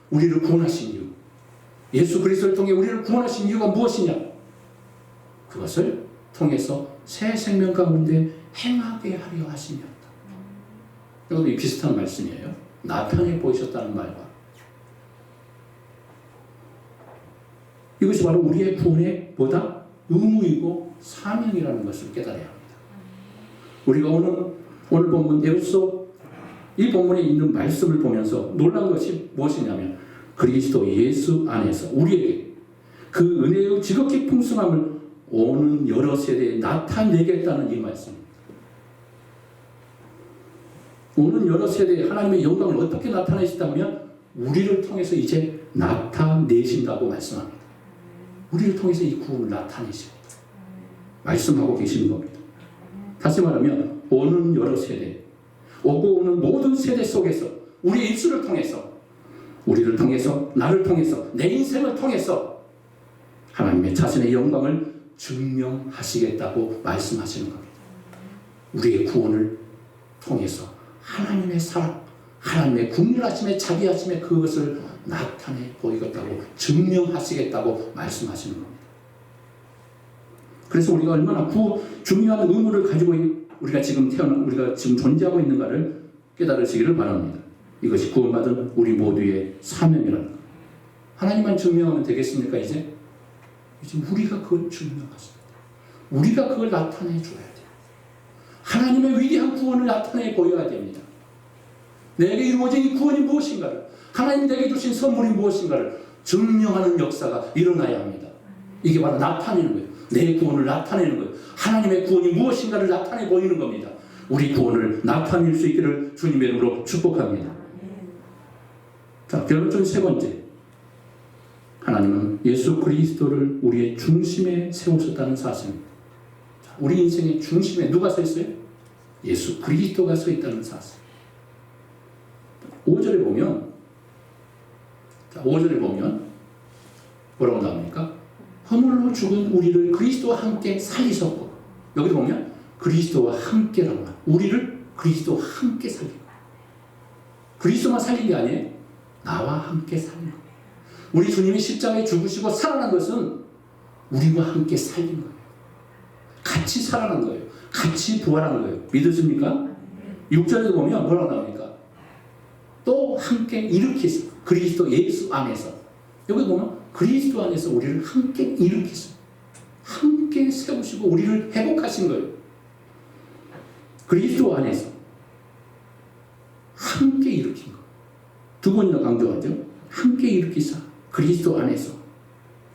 우리를 구원하신 이유, 예수 그리스도를 통해 우리를 구원하신 이유가 무엇이냐? 그것을 통해서 새 생명 가운데 행하게 하려 하심이었다. 이것도 비슷한 말씀이에요. 나타내 보이셨다는 말과 이것이 바로 우리의 구원의 보다 의무이고 사명이라는 것을 깨달아야 합니다. 우리가 오늘 본문 에베소 이 본문에 있는 말씀을 보면서 놀란 것이 무엇이냐면 그리스도 예수 안에서 우리에게 그 은혜의 지극히 풍성함을 오는 여러 세대에 나타내겠다는 이 말씀입니다. 오는 여러 세대에 하나님의 영광을 어떻게 나타내시다면 우리를 통해서 이제 나타내신다고 말씀합니다. 우리를 통해서 이 구원을 나타내십니다. 말씀하고 계시는 겁니다. 다시 말하면 오는 여러 세대 오고 오는 모든 세대 속에서 우리의 입술을 통해서, 우리를 통해서, 나를 통해서, 내 인생을 통해서 하나님의 자신의 영광을 증명하시겠다고 말씀하시는 겁니다. 우리의 구원을 통해서 하나님의 사랑, 하나님의 국률하심에 자비하심에 그것을 나타내 보이겠다고, 증명하시겠다고 말씀하시는 겁니다. 그래서 우리가 얼마나 중요한 의무를 가지고 우리가 지금 존재하고 있는가를 깨달으시기를 바랍니다. 이것이 구원받은 우리 모두의 사명이라는 것. 하나님만 증명하면 되겠습니까? 이제 우리가 그걸 증명하십니다. 우리가 그걸 나타내 줘야 돼요. 하나님의 위대한 구원을 나타내 보여야 됩니다. 내게 이루어진 이 구원이 무엇인가를, 하나님이 내게 주신 선물이 무엇인가를 증명하는 역사가 일어나야 합니다. 이게 바로 나타내는 거예요. 내 구원을 나타내는 거예요. 하나님의 구원이 무엇인가를 나타내 보이는 겁니다. 우리 구원을 나타낼 수 있기를 주님의 이름으로 축복합니다. 자, 결론적인 세 번째. 하나님은 예수 그리스도를 우리의 중심에 세우셨다는 사실입니다. 자, 우리 인생의 중심에 누가 서 있어요? 예수 그리스도가 서 있다는 사실. 5절에 보면, 자, 5절에 보면 뭐라고 나옵니까? 허물로 죽은 우리를 그리스도와 함께 살리셨고, 여기 보면 그리스도와 함께라고 합니다. 우리를 그리스도와 함께 살리고, 그리스도만 살린 게 아니에요. 나와 함께 살린 거예요. 우리 주님이 십자가에 죽으시고 살아난 것은 우리와 함께 살린 거예요. 같이 살아난 거예요. 같이 부활한 거예요. 믿으십니까? 6절에도 보면 뭐라고 나옵니까? 또 함께 일으키시, 그리스도 예수 안에서. 여기 보면 그리스도 안에서 우리를 함께 일으키시고 함께 세우시고 우리를 회복하신 거예요. 그리스도 안에서 함께 일으킨 거예요. 두 번이나 강조하죠. 함께 일으키사, 그리스도 안에서.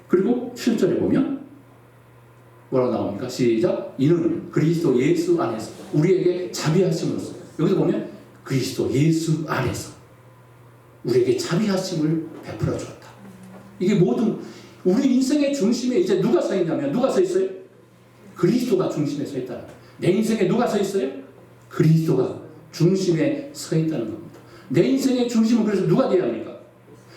그리고 7절에 보면 뭐라고 나옵니까? 시작. 이는 그리스도 예수 안에서 우리에게 자비하심으로써. 여기서 보면 그리스도 예수 안에서 우리에게 자비하심을 베풀어 주었다. 이게 모든 우리 인생의 중심에 이제 누가 서 있냐면, 누가 서 있어요? 그리스도가 중심에 서 있다. 내 인생에 누가 서 있어요? 그리스도가 중심에 서 있다는 겁니다. 내 인생의 중심은 그래서 누가 되어야 합니까?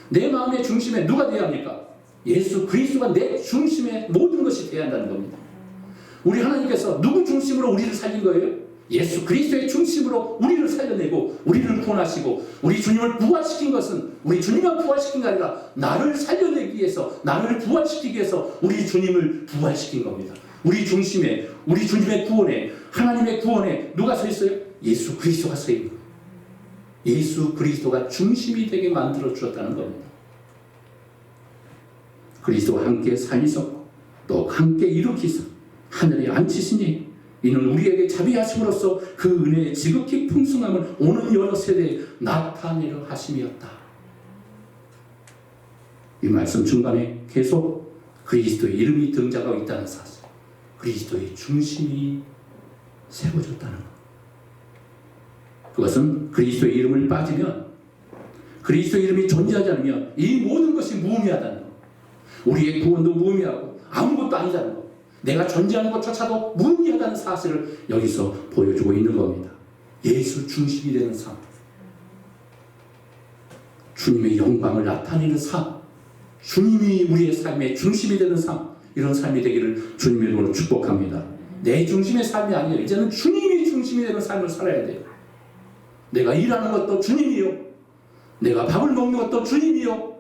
내 마음의 중심에 누가 되어야 합니까? 예수 그리스도가 내 중심에 모든 것이 되어야 한다는 겁니다. 우리 하나님께서 누구 중심으로 우리를 살린 거예요? 예수 그리스도의 중심으로 우리를 살려내고 우리를 구원하시고, 우리 주님을 부활시킨 것은 우리 주님만 부활시킨 게 아니라 나를 살려내기 위해서, 나를 부활시키기 위해서 우리 주님을 부활시킨 겁니다. 우리 중심에, 우리 주님의 구원에, 하나님의 구원에 누가 서 있어요? 예수 그리스도가 서 있는 거예요. 예수 그리스도가 중심이 되게 만들어 주었다는 겁니다. 그리스도와 함께 살리셨고 또 함께 일으키사 하늘에 앉히시니 이는 우리에게 자비하심으로써 그 은혜의 지극히 풍성함을 오는 여러 세대에 나타내려 하심이었다. 이 말씀 중간에 계속 그리스도의 이름이 등장하고 있다는 사실, 그리스도의 중심이 세워졌다는 것. 그것은 그리스도의 이름을 빠지면, 그리스도의 이름이 존재하지 않으면 이 모든 것이 무의미하다는 것. 우리의 구원도 무의미하고 아무것도 아니다는 것. 내가 존재하는 것조차도 무의미하다는 사실을 여기서 보여주고 있는 겁니다. 예수 중심이 되는 삶, 주님의 영광을 나타내는 삶, 주님이 우리의 삶의 중심이 되는 삶, 이런 삶이 되기를 주님의 이름으로 축복합니다. 내 중심의 삶이 아니에요. 이제는 주님이 중심이 되는 삶을 살아야 돼요. 내가 일하는 것도 주님이요, 내가 밥을 먹는 것도 주님이요,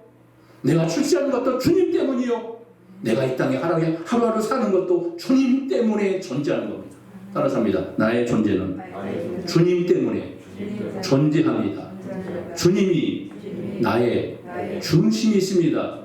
내가 출세하는 것도 주님 때문이요, 내가 이 땅에 하루하루 사는 것도 주님 때문에 존재하는 겁니다. 따라서합니다. 나의 존재는 주님 때문에 존재합니다. 주님이 나의 중심이십니다.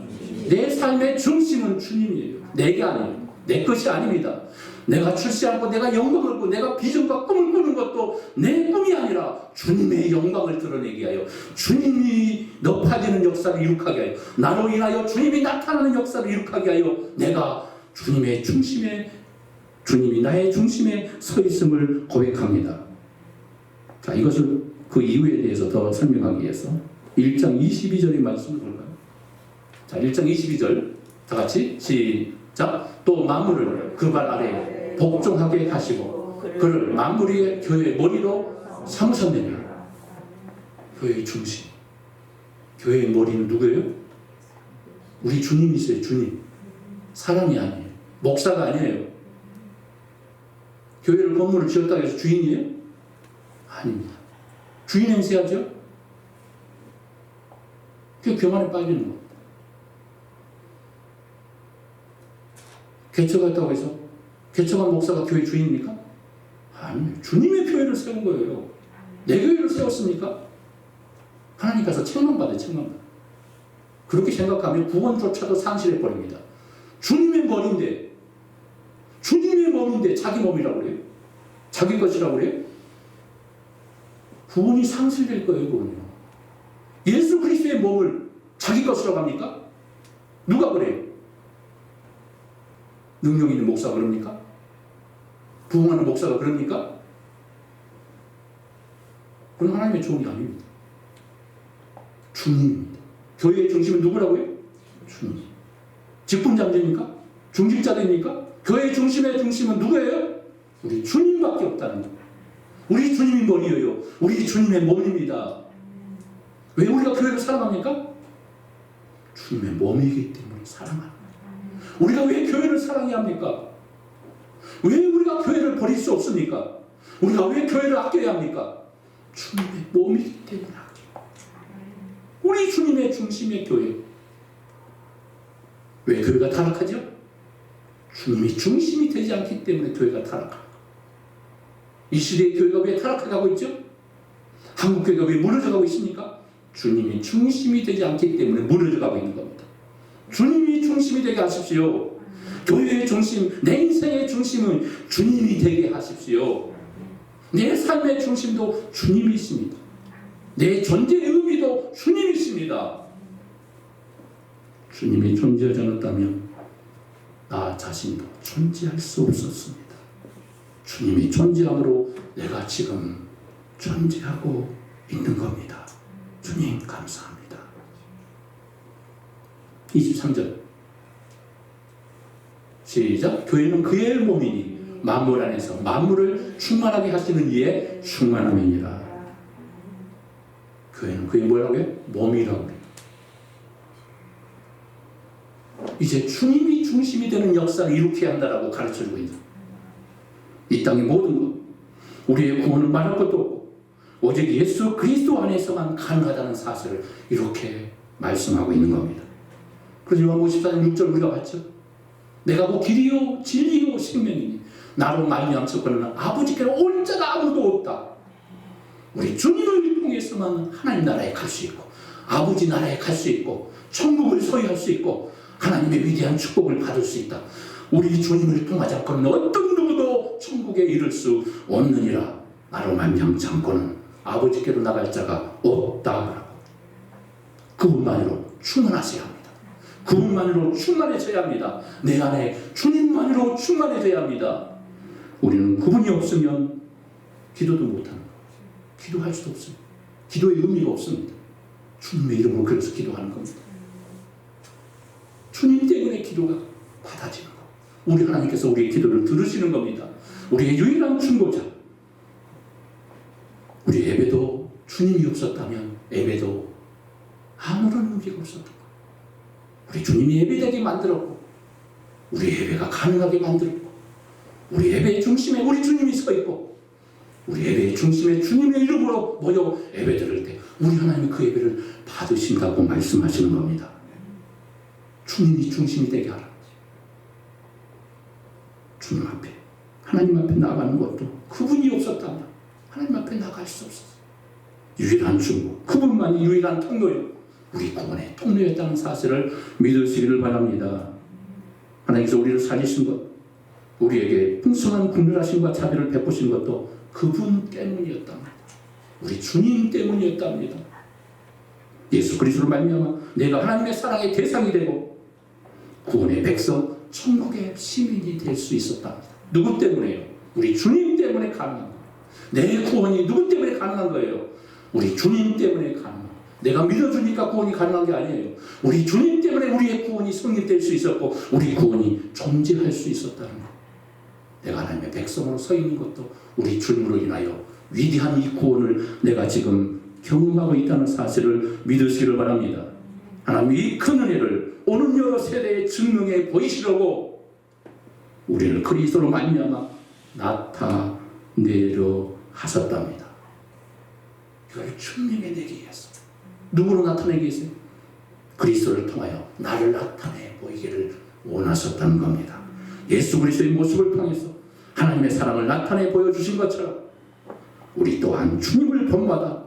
내 삶의 중심은 주님이에요. 내게 아니에요. 내 것이 아닙니다. 내가 출세하고 내가 영광을 꾸고 내가 비전과 꿈을 꾸는 것도 내 꿈이 아니라 주님의 영광을 드러내게 하여 주님이 높아지는 역사를 이룩하게 하여, 나로 인하여 주님이 나타나는 역사를 이룩하게 하여 내가 주님의 중심에, 주님이 나의 중심에 서 있음을 고백합니다. 자, 이것을 그 이유에 대해서 더 설명하기 위해서 1장 22절의 말씀을 볼까요? 자, 1장 22절 다 같이 시작. 또 만물을 그 발 아래 복종하게 하시고 그를 만물 위의 교회의 머리로 사무선대냐? 교회의 중심. 교회의 머리는 누구예요? 우리 주님이세요. 주님. 사람이 아니에요. 목사가 아니에요. 교회를 건물을 지었다고 해서 주인이에요? 아닙니다. 주인 행세하죠? 그 교만에 빠지는 겁니다. 개척했다고 해서 개척한 목사가 교회 주인입니까? 아니에요. 주님의 교회를 세운 거예요. 내 교회를 세웠습니까? 하나님께서 책망받아요. 책망받아요. 그렇게 생각하면 구원조차도 상실해버립니다. 주님의 몸인데 자기 몸이라고 그래요? 자기 것이라고 그래요? 구원이 상실될 거예요. 구원이요. 예수 그리스도의 몸을 자기 것이라고 합니까? 누가 그래요? 능력 있는 목사가 그럽니까? 부흥하는 목사가 그럽니까? 그건 하나님의 종이 아닙니다. 주님입니다. 교회의 중심은 누구라고요? 주님. 직분자입니까? 중직자입니까? 교회의 중심은 누구예요? 우리 주님밖에 없다는 거예요. 우리 주님이 머리예요. 우리 주님의 몸입니다. 왜 우리가 교회를 사랑합니까? 주님의 몸이기 때문에 사랑합니다. 우리가 왜 교회를 사랑해야 합니까? 왜 우리가 교회를 버릴 수 없습니까? 우리가 왜 교회를 아껴야 합니까? 주님의 몸이기 때문에 아껴요. 우리 주님의 중심의 교회. 왜 교회가 타락하죠? 주님이 중심이 되지 않기 때문에 교회가 타락합니다. 이 시대의 교회가 왜 타락해가고 있죠? 한국 교회가 왜 무너져가고 있습니까? 주님이 중심이 되지 않기 때문에 무너져가고 있는 겁니다. 주님이 중심이 되게 하십시오. 교회의 중심, 내 인생의 중심은 주님이 되게 하십시오. 내 삶의 중심도 주님이십니다. 내 존재의 의미도 주님이십니다. 주님이 존재하지 않았다면 나 자신도 존재할 수 없었습니다. 주님이 존재함으로 내가 지금 존재하고 있는 겁니다. 주님 감사합니다. 23절 시작. 교회는 그의 몸이니 만물 안에서 만물을 충만하게 하시는 이의 충만함이니라. 교회는 그의 뭐라고요? 몸이라고 해요. 이제 주님이 중심이 되는 역사를 일으켜야 한다라고 가르쳐주고 있는 이 땅의 모든 것, 우리의 구원은 말할 것도 없고 오직 예수 그리스도 안에서만 가능하다는 사실을 이렇게 말씀하고 있는 겁니다. 그래서 요한 54장 6절 우리가 봤죠. 내가 곧 길이요 진리요 생명이니 나로 말미암았거니와 아버지께로 올 자가 아무도 없다. 우리 주님을 통해서만 하나님 나라에 갈 수 있고 아버지 나라에 갈 수 있고 천국을 소유할 수 있고 하나님의 위대한 축복을 받을 수 있다. 우리 주님을 통하지 않고는 어떤 누구도 천국에 이를 수 없느니라. 나로 말미암지 않고는 아버지께로 나갈 자가 없다. 그분만으로 충만하셔야 합니다. 그분만으로 충만해져야 합니다. 내 안에 주님만으로 충만해져야 합니다. 우리는 그분이 없으면 기도도 못하는 거예요. 기도할 수도 없어요. 기도의 의미가 없습니다. 주님의 이름으로 그래서 기도하는 겁니다. 주님 때문에 기도가 받아지는 거. 우리 하나님께서 우리의 기도를 들으시는 겁니다. 우리의 유일한 중보자. 우리 예배도 주님이 없었다면 예배도 아무런 의미가 없었던 거예요. 우리 주님이 예배되게 만들었고 우리 예배가 가능하게 만들었고 우리 예배의 중심에 우리 주님이 서 있고 우리 예배의 중심에 주님의 이름으로 모여 예배 드릴 때 우리 하나님이 그 예배를 받으신다고 말씀하시는 겁니다. 주님이 중심이 되게 하라. 주님 앞에 하나님 앞에 나가는 것도 그분이 없었다면 하나님 앞에 나갈 수 없었어요. 유일한 중보 그분만이 유일한 통로요 우리 구원의 통로였다는 사실을 믿으시기를 바랍니다. 하나님께서 우리를 살리신 것 우리에게 풍성한 긍휼하심과 자비를 베푸신 것도 그분 때문이었답니다. 우리 주님 때문이었답니다. 예수 그리스도로 말미암아 내가 하나님의 사랑의 대상이 되고 구원의 백성 천국의 시민이 될 수 있었답니다. 누구 때문에요? 우리 주님 때문에 가능한 거예요. 내 구원이 누구 때문에 가능한 거예요? 우리 주님 때문에 가능한 거예요. 내가 믿어주니까 구원이 가능한 게 아니에요. 우리 주님 때문에 우리의 구원이 성립될 수 있었고 우리 구원이 존재할 수 있었다는 거예요. 내가 하나님의 백성으로 서 있는 것도 우리 주님으로 인하여 위대한 이 구원을 내가 지금 경험하고 있다는 사실을 믿으시기를 바랍니다. 하나님 이 큰 은혜를 오는 여러 세대에 증명해 보이시려고 우리를 그리스도로 말미암아 나타내려 하셨답니다. 이걸 증명해내기 위해서 누구로 나타내기 위해서? 그리스도를 통하여 나를 나타내 보이기를 원하셨다는 겁니다. 예수 그리스도의 모습을 통해서 하나님의 사랑을 나타내 보여주신 것처럼 우리 또한 주님을 본받아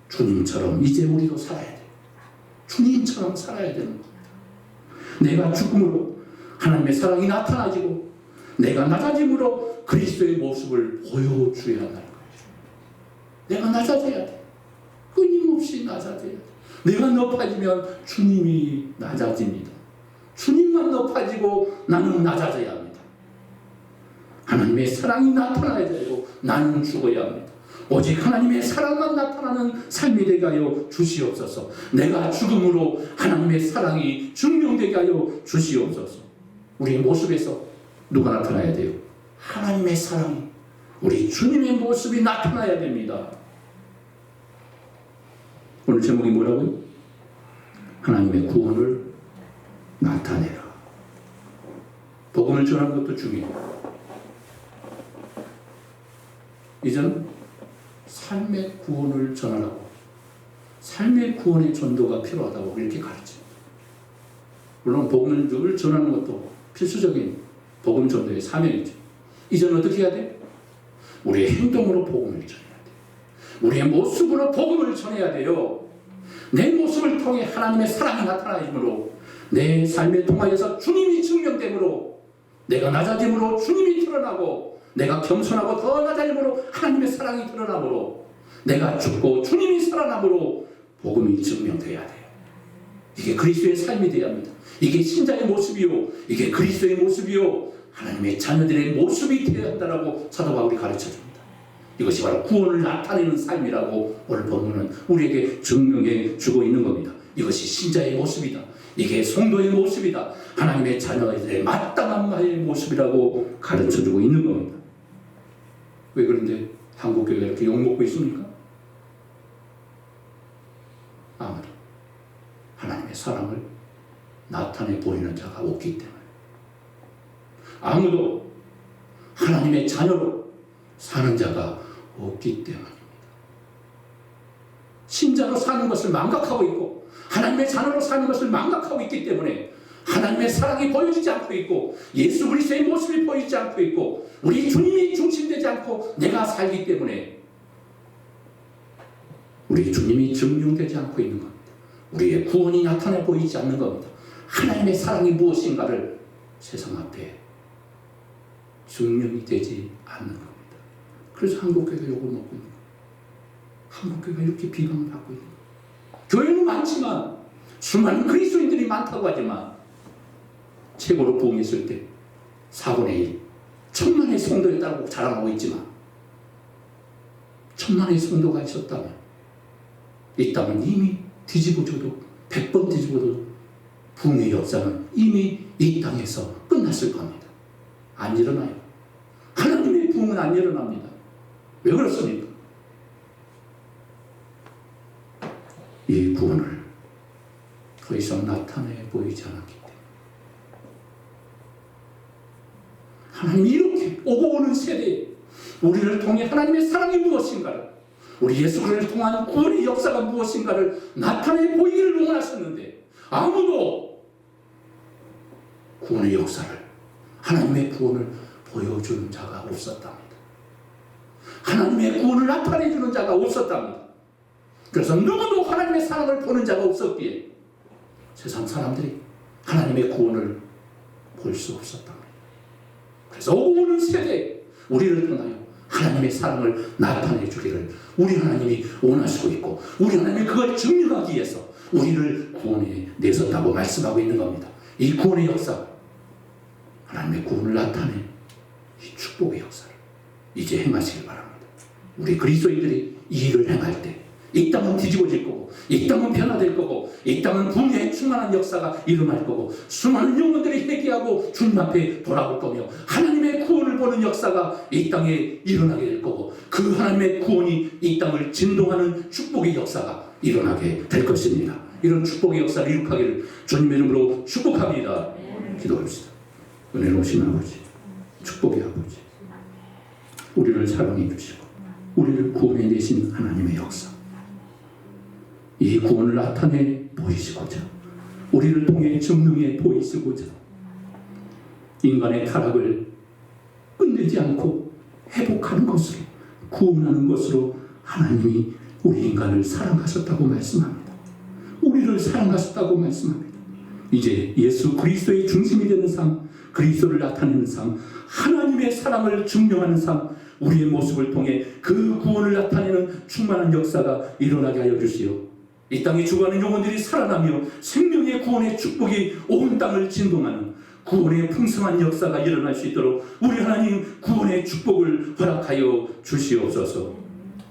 주님처럼 이제 우리도 살아야 돼요. 주님처럼 살아야 되는 겁니다. 내가 죽음으로 하나님의 사랑이 나타나지고 내가 낮아짐으로 그리스도의 모습을 보여줘야 한다는 거예요. 내가 낮아져야 돼. 끊임없이 낮아져야 돼. 내가 높아지면 주님이 낮아집니다. 주님만 높아지고 나는 낮아져야 합니다. 하나님의 사랑이 나타나야 되고 나는 죽어야 합니다. 오직 하나님의 사랑만 나타나는 삶이 되게 하여 주시옵소서. 내가 죽음으로 하나님의 사랑이 증명되게 하여 주시옵소서. 우리의 모습에서 누가 나타나야 돼요? 하나님의 사랑이, 우리 주님의 모습이 나타나야 됩니다. 오늘 제목이 뭐라고요? 하나님의 구원을 나타내라. 복음을 전하는 것도 중요해요. 이제는 삶의 구원을 전하라고, 삶의 구원의 전도가 필요하다고 이렇게 가르쳐요. 물론 복음을 늘 전하는 것도 필수적인 복음 전도의 사명이죠. 이제는 어떻게 해야 돼? 우리의 행동으로 복음을 전해야 돼. 우리의 모습으로 복음을 전해야 돼요. 내 모습을 통해 하나님의 사랑이 나타나므로, 내 삶에 통하여서 주님이 증명되므로, 내가 낮아짐으로 주님이 드러나고, 내가 겸손하고 더 낮아짐으로 하나님의 사랑이 드러나므로, 내가 죽고 주님이 살아남으로 복음이 증명돼야 돼요. 이게 그리스도의 삶이 되어야 합니다. 이게 신자의 모습이요, 이게 그리스도의 모습이요, 하나님의 자녀들의 모습이 되어야 한다라고 사도 바울이 가르쳐줍니다. 이것이 바로 구원을 나타내는 삶이라고 오늘 본문은 우리에게 증명해 주고 있는 겁니다. 이것이 신자의 모습이다. 이게 성도의 모습이다. 하나님의 자녀들의 마땅한 말의 모습이라고 가르쳐주고 있는 겁니다. 왜 그런데 한국교회가 이렇게 욕먹고 있습니까? 아무도 하나님의 사랑을 나타내 보이는 자가 없기 때문에, 아무도 하나님의 자녀로 사는 자가 없기 때문입니다. 신자로 사는 것을 망각하고 있고 하나님의 자녀로 사는 것을 망각하고 있기 때문에 하나님의 사랑이 보여지지 않고 있고 예수 그리스도의 모습이 보이지 않고 있고 우리 주님이 중심되지 않고 내가 살기 때문에 우리 주님이 증명되지 않고 있는 겁니다. 우리의 구원이 나타내 보이지 않는 겁니다. 하나님의 사랑이 무엇인가를 세상 앞에 증명이 되지 않는 겁니다. 그래서 한국교회가 욕을 먹고 있는 거예요. 한국교회가 이렇게 비방을 받고 있는 거예요. 교회는 많지만, 수많은 그리스도인들이 많다고 하지만, 최고로 부흥했을 때 4분의 1, 1000만의 성도였다고 자랑하고 있지만, 1000만의 성도가 있었다면, 이 땅은 이미 뒤집어져도 100번 뒤집어도 부흥의 역사는 이미 이 땅에서 끝났을 겁니다. 안 일어나요. 하나님의 부흥은 안 일어납니다. 왜 그렇습니까? 이 구원을 더 이상 나타내 보이지 않았기 때문에, 하나님이 이렇게 오고 오는 세대에 우리를 통해 하나님의 사랑이 무엇인가를, 우리 예수 그리스도를 통한 구원의 역사가 무엇인가를 나타내 보이기를 원하셨는데 아무도 구원의 역사를, 하나님의 구원을 보여주는 자가 없었답니다. 하나님의 구원을 나타내주는 자가 없었답니다. 그래서 누구도 하나님의 사랑을 보는 자가 없었기에 세상 사람들이 하나님의 구원을 볼 수 없었답니다. 그래서 오는 세대에 우리를 통하여 하나님의 사랑을 나타내 주기를 우리 하나님이 원하시고 있고, 우리 하나님이 그걸 증명하기 위해서 우리를 구원에 내셨다고 말씀하고 있는 겁니다. 이 구원의 역사, 하나님의 구원을 나타낸 이 축복의 역사를 이제 행하시길 바랍니다. 우리 그리스도인들이 이 일을 행할 때 이 땅은 뒤집어질 거고, 이 땅은 변화될 거고, 이 땅은 부흥의 충만한 역사가 일어날 거고, 수많은 영혼들이 회개하고 주님 앞에 돌아올 거며 하나님의 구원을 보는 역사가 이 땅에 일어나게 될 거고, 그 하나님의 구원이 이 땅을 진동하는 축복의 역사가 일어나게 될 것입니다. 이런 축복의 역사를 이룩하기를 주님의 이름으로 축복합니다. 기도합시다. 은혜로우신 아버지, 축복의 아버지, 우리를 사랑해 주시고 우리를 구원해 내신 하나님의 역사, 이 구원을 나타내 보이시고자, 우리를 통해 증명해 보이시고자, 인간의 타락을 끝내지 않고 회복하는 것으로, 구원하는 것으로 하나님이 우리 인간을 사랑하셨다고 말씀합니다. 우리를 사랑하셨다고 말씀합니다. 이제 예수 그리스도의 중심이 되는 삶, 그리스도를 나타내는 삶, 하나님의 사랑을 증명하는 삶, 우리의 모습을 통해 그 구원을 나타내는 충만한 역사가 일어나게 하여 주시오. 이 땅에 죽어가는 영혼들이 살아나며 생명의 구원의 축복이 온 땅을 진동하는 구원의 풍성한 역사가 일어날 수 있도록 우리 하나님 구원의 축복을 허락하여 주시옵소서.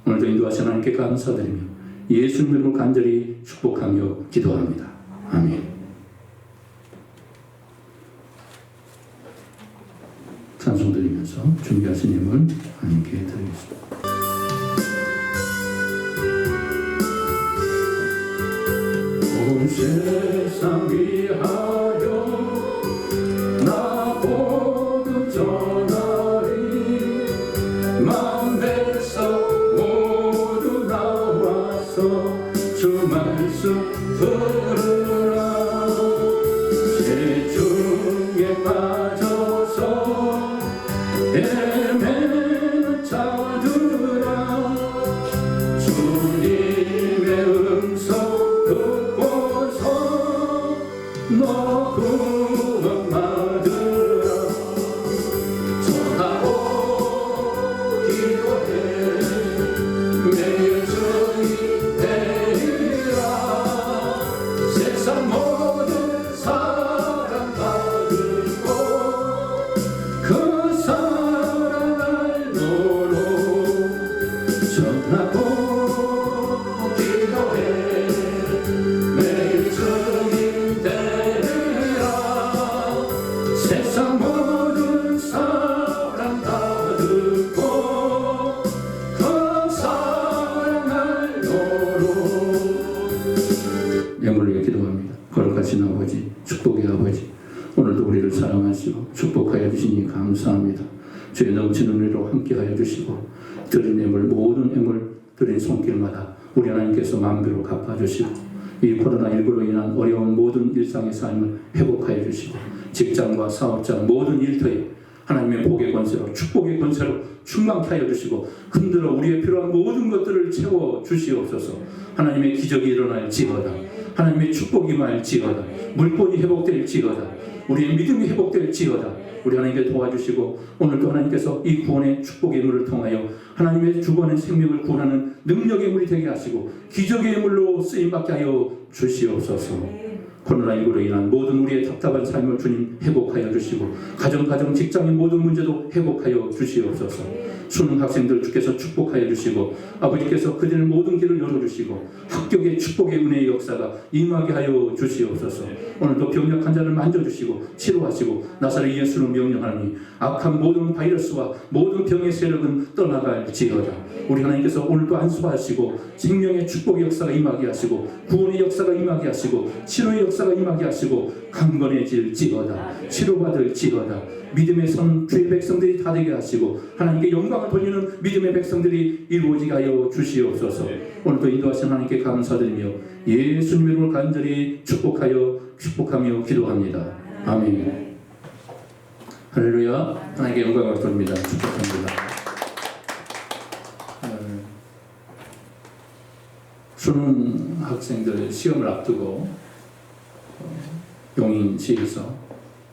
오늘도 인도하신 하나님께 감사드리며 예수님 이름으로 간절히 축복하며 기도합니다. 아멘. 찬송 드리면서 준비하신 예물 하나님께 드리겠습니다. 온 세상 위하여 나 복음 전하리, 만 백성 모두 나와서 주 말씀 들으라. 죄중에 빠져서 헤매는 자들아, 주님의 음성 듣고서 너 구원 받으라. 전하고 기도해 매일 주님 되리라. 세상 모든 사랑 받으고 그 사랑 알도록 전하고 기도해 매일 주님 되리라. 세상 모든 사랑 받고 그 사랑 알도록. 예물로 기도합니다. 거룩하신 아버지, 축복의 아버지, 오늘도 우리를 사랑하시고 축복하여 주시니 감사합니다. 주의 넘치는 은혜로 함께하여 주시고 드린 예물, 모든 예물 드린 손길마다 우리 하나님께서 마음대로 갚아주시고 이 코로나19로 인한 어려운 모든 일상의 삶을 회복하여 주시고 직장과 사업장 모든 일터에 하나님의 복의 권세로, 축복의 권세로 충만케 하여 주시고 흔들어 우리의 필요한 모든 것들을 채워 주시옵소서. 하나님의 기적이 일어날지어다. 하나님의 축복이 임할지어다. 물본이 회복될지어다. 우리의 믿음이 회복될지어다. 우리 하나님께 도와주시고 오늘도 하나님께서 이 구원의 축복의 물을 통하여 하나님의 죽어낸 생명을 구원하는 능력의 물이 되게 하시고 기적의 물로 쓰임받게 하여 주시옵소서. 코로나19로 인한 모든 우리의 답답한 삶을 주님 회복하여 주시고 가정 직장의 모든 문제도 회복하여 주시옵소서. 수능 학생들 주께서 축복하여 주시고 아버지께서 그들의 모든 길을 열어주시고 합격의 축복의 은혜의 역사가 임하게 하여 주시옵소서. 오늘도 병력 환자를 만져주시고 치료하시고 나사렛 예수로 명령하니 악한 모든 바이러스와 모든 병의 세력은 떠나갈지어다. 우리 하나님께서 오늘도 안수하시고 생명의 축복의 역사가 임하게 하시고 구원의 역사가 임하게 하시고 치료의 역사가 임하게 하시고 강건해질지어다. 치료받을지어다. 믿음의 선 주의 백성들이 다 되게 하시고 하나님께 영광을 돌리는 믿음의 백성들이 이루어지게 하여 주시옵소서. 오늘도 인도하신 하나님께 감사드리며 예수님의 이름으로 간절히 축복하며 기도합니다. 아멘. 할렐루야. 하나님께 영광을 돌립니다. 축복합니다. 수능 학생들 시험을 앞두고 용인시에서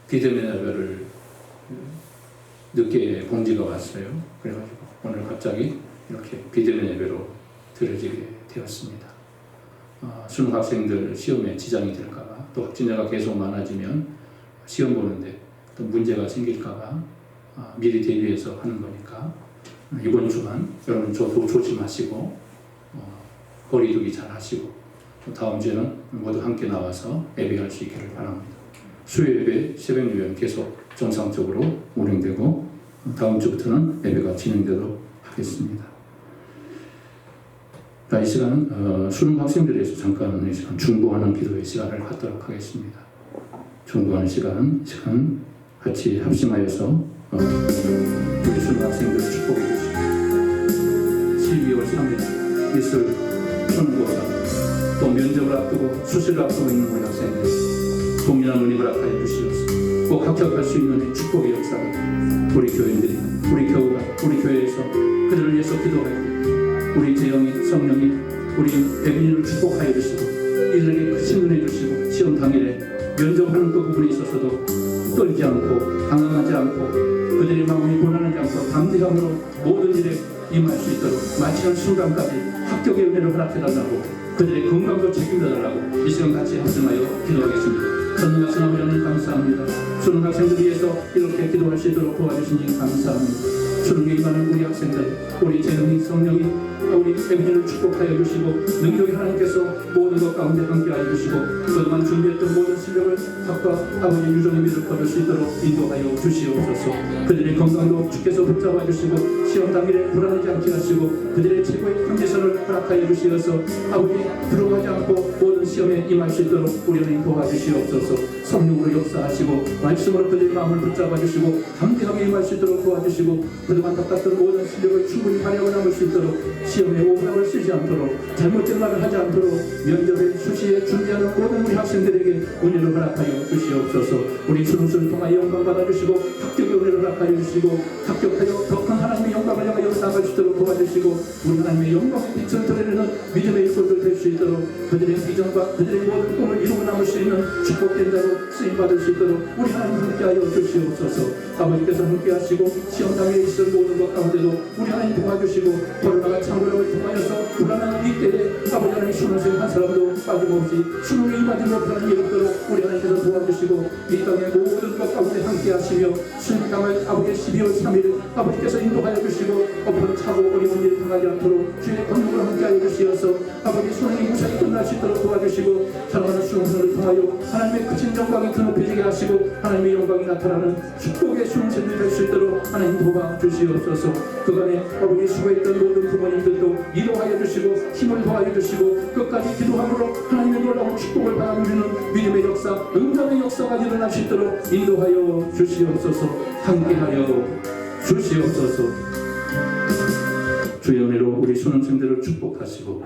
비대면 예배를 늦게 공지가 왔어요. 그래가지고 오늘 갑자기 이렇게 비대면 예배로 드려지게 되었습니다. 수능 학생들 시험에 지장이 될까봐, 또 확진자가 계속 많아지면 시험 보는데 또 문제가 생길까봐 미리 대비해서 하는 거니까 이번 주만 여러분 저도 조심하시고 거리두기 잘 하시고 다음 주에는 모두 함께 나와서 예배할 수 있기를 바랍니다. 수요 예배, 새벽 예배는 계속 정상적으로 운행되고 다음 주부터는 예배가 진행되도록 하겠습니다. 자, 이 시간은 수능 학생들에 대해서 잠깐 이 시간 중보하는 기도의 시간을 갖도록 하겠습니다. 중보하는 시간 같이 합심하여서 우리 수능 학생들을 축복해 주시고 12월 3일 있을 수능고사 또 면접을 앞두고 수시를 앞두고 있는 우리 학생들 동일한 은혜 허락하여 주시옵소서. 꼭 합격할 수 있는 축복의 역사가 우리 교인들이 우리 교회에서 그들을 위해서 기도하여 우리 재영이 성령이 우리 에비니를 축복하여 주시고 이들에게 크신 은혜 주시고 시험 당일에 면접하는 그 부분에 있어서도 떨지 않고 당황하지 않고 그들의 마음이 고난하지 않고 담대함으로 모든 일에 임할 수 있도록 마치는 순간까지 합격의 은혜를 허락해달라고 그들의 건강도 책임져달라고 이 시간 같이 합심하여 기도하겠습니다. 전능하신 아버지 하나님 감사합니다. 수능 학생들 위해서 이렇게 기도할 수 있도록 도와주시니 감사합니다. 수능에 임하는 우리 학생들 우리 재능이 성령이 우리 에비니를 축복하여 주시고 능력이 하나님께서 모든 것 가운데 함께하여 주시고 그동안 준비했던 모든 실력을 학과 아버지 유종의 미를 거둘 수 있도록 인도하여 주시옵소서. 그들의 건강도 주께서 붙잡아 주시고 시험 당일에 불안하지 않게 하시고 그들의 최고의 컨디션을 허락하여 주시어서 아버지 들어가지 않고 모든 시험에 임할 수 있도록 우리 하나님 도와주시옵소서. 성령으로 역사하시고 말씀으로 그들의 마음을 붙잡아 주시고 담대하게 임할 수 있도록 도와주시고 그동안 닦았던 모든 실력을 충분히 발휘하고 남을 수 있도록 시험에 오감을 쓰지 않도록 잘못된 말을 하지 않도록 면접에 수시에 준비하는 모든 우리 학생들에게 은혜를 허락하여 주시옵소서. 우리 수능수를 통하여 영광 받아주시고 합격의 은혜를 허락하여 주시고 합격하여 더 큰 하나님의 영광을 향하여 나갈 수 있도록 도와주시고 우리 하나님의 영광의 빛을 드러내는 믿음의 일꾼들 될 수 있도록 그들의 비전과 그들의 모든 꿈을 이루고 남을 수 있는 축복된 자로 쓰임받을 수 있도록 우리 하나님 함께하여 주시옵소서. 아버지께서 함께하시고 시험 당일에 있을 모든 것 가운데도 우리 하나님 도와주시고 코로나가 창궐을 통하여서 불안한 이때에 아버지 하나님 수능생 한 사람도 빠짐없이 수능에 임하지 못하는 일 없도록 우리 하나님께서 도와주시고 이 땅의 모든 것 가운데 함께하시며 수능 당을 아버지 12월 3일 아버지께서 인도하여 주시고 엎어는 차고 어려운 일을 당하지 않도록 주의 권능으로 함께하여 주시어서 아버지 수능이 무사히 끝날 수 있도록 도와주시고 사랑하는 수능생을 통하여 하나님의 크신 영광이 드높여지게 하시고 하나님의 영광이 나타나는 축복의 수능생들이 될 수 있도록 하나님 도와주시옵소서. 그간에 아버지 수고했던 모든 부모님들도 인도하여 주시고 힘을 더하여 주시고 끝까지 기도함으로 하나님의 놀라운 축복을 받아 누리는 믿음의 역사 응답의 역사가 일어날 수 있도록 인도하여 주시옵소서. 함께하여 주시옵소서. 주의 은혜로 우리 수능생들을 축복하시고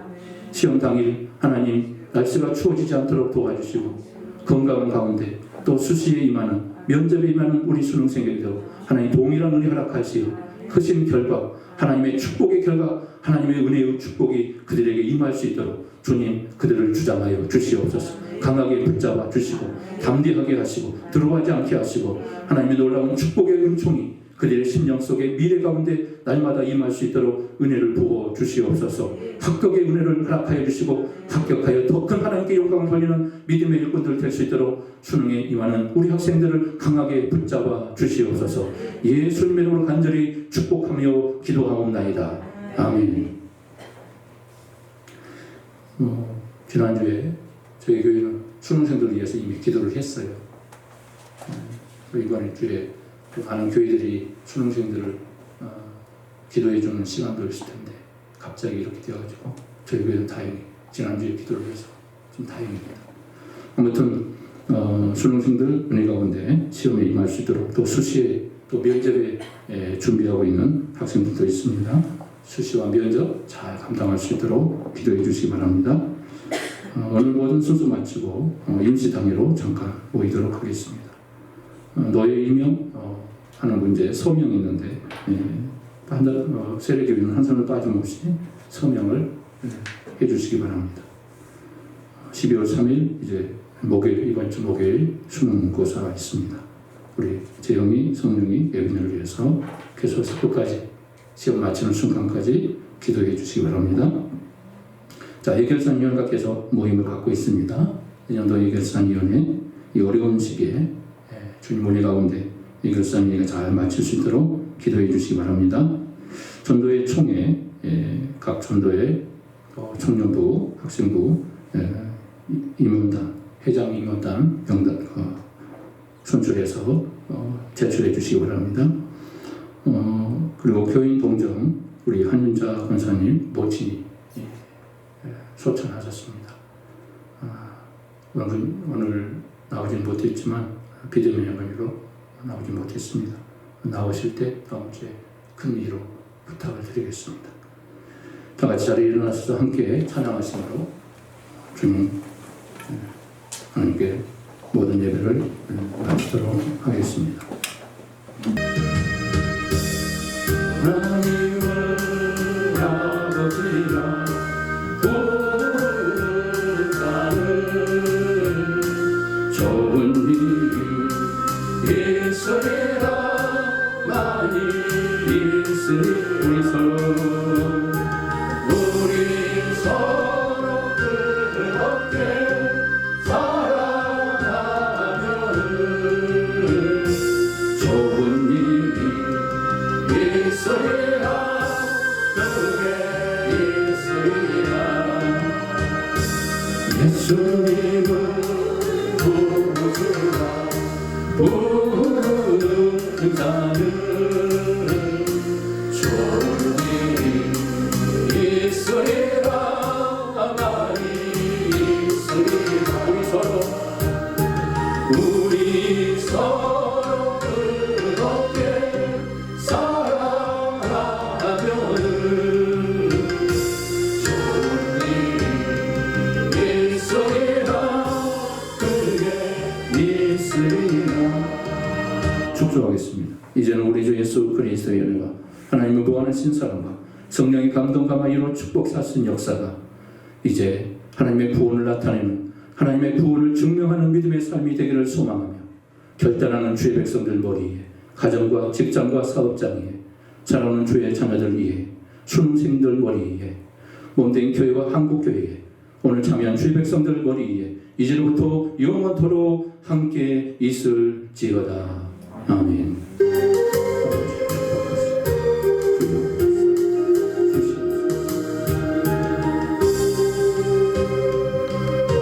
시험 당일 하나님 날씨가 추워지지 않도록 도와주시고 건강 가운데 또 수시에 임하는 면접에 임하는 우리 수능생에게도 하나님 동일한 은혜 허락하시어 크신 결과 하나님의 축복의 결과 하나님의 은혜의 축복이 그들에게 임할 수 있도록 주님 그들을 주장하여 주시옵소서. 강하게 붙잡아 주시고 담대하게 하시고 들어가지 않게 하시고 하나님의 놀라운 축복의 은총이 그들의 심령 속에 미래 가운데 날마다 임할 수 있도록 은혜를 부어 주시옵소서. 합격의 은혜를 허락하여 주시고 합격하여 더 큰 하나님께 영광을 돌리는 믿음의 일꾼들 될 수 있도록 수능에 임하는 우리 학생들을 강하게 붙잡아 주시옵소서. 예수님의 이름으로 간절히 축복하며 기도하옵나이다. 아멘. 지난주에 저희 교회는 수능생들을 위해서 이미 기도를 했어요. 이번 주에 많은 교회들이 수능생들을 기도해 주는 시간도 있을 텐데 갑자기 이렇게 되어가지고 저희 교회는 다행히 지난주에 기도를 해서 좀 다행입니다. 아무튼 수능생들 은혜 가운데 시험에 임할 수 있도록 또 수시에 또 면접에 준비하고 있는 학생들도 있습니다. 수시와 면접 잘 감당할 수 있도록 기도해 주시기 바랍니다. 오늘 모든 순서 마치고 임시당회로 잠깐 모이도록 하겠습니다. 노예 임명 하는 문제 서명이 있는데 세례교인은 한 사람을 빠짐없이 서명을 해주시기 바랍니다. 12월 3일 이제 목요일 이번 주 목요일 수능고사가 있습니다. 우리 재영이 성령이 예비를 위해서 계속해서 끝까지 시험 마치는 순간까지 기도해 주시기 바랍니다. 자, 예결산위원회께서 모임을 갖고 있습니다. 내년도 예결산위원회 이 어려운 시기에 주님 은혜 가운데 예결산위원회가 잘 마칠 수 있도록 기도해 주시기 바랍니다. 전도회 총회 각 전도회 청년부, 학생부, 임원단, 회장 임원단 명단 선출해서 제출해 주시기 바랍니다. 그리고 교인 동정 우리 한윤자 권사님 모친이 소천하셨습니다. 오늘 나오진 못했지만 비대면 회의로 나오지 못했습니다. 나오실 때 다음 주에 큰 위로 부탁을 드리겠습니다. 다 같이 자리에 일어나서 함께 찬양하심으로 주님 하나님께 모든 예배를 마치도록 하겠습니다. 하나님을 아버지라 부르는 좋은 일 있으리라 많이 있으리 우리 서로 뜨겁게 사랑하면은 좋은 일이 있으리라 그게 있으리라 예수님을 부르라 부르는 자는 우리 서로 뜨겁게 사랑하면은 좋은 일이 있으리라 그게 있으리라. 축복하겠습니다. 이제는 우리 주 예수 그리스도의 은혜가 하나님의 무한하신 사랑과 성령의 감동 감화로 축복 사신 역사가 이제 하나님의 구원을 나타내는 하나님의 구원을 증명하는 믿음의 삶이 되기를 소망하며 결단하는 주의 백성들 머리에 가정과 직장과 사업장 위에 자라오는 주의 자녀들 위에 수능생들 머리 위에 몸된 교회와 한국교회에 오늘 참여한 주의 백성들 머리 위에 이제로부터 영원토록 함께 있을지어다. 아멘.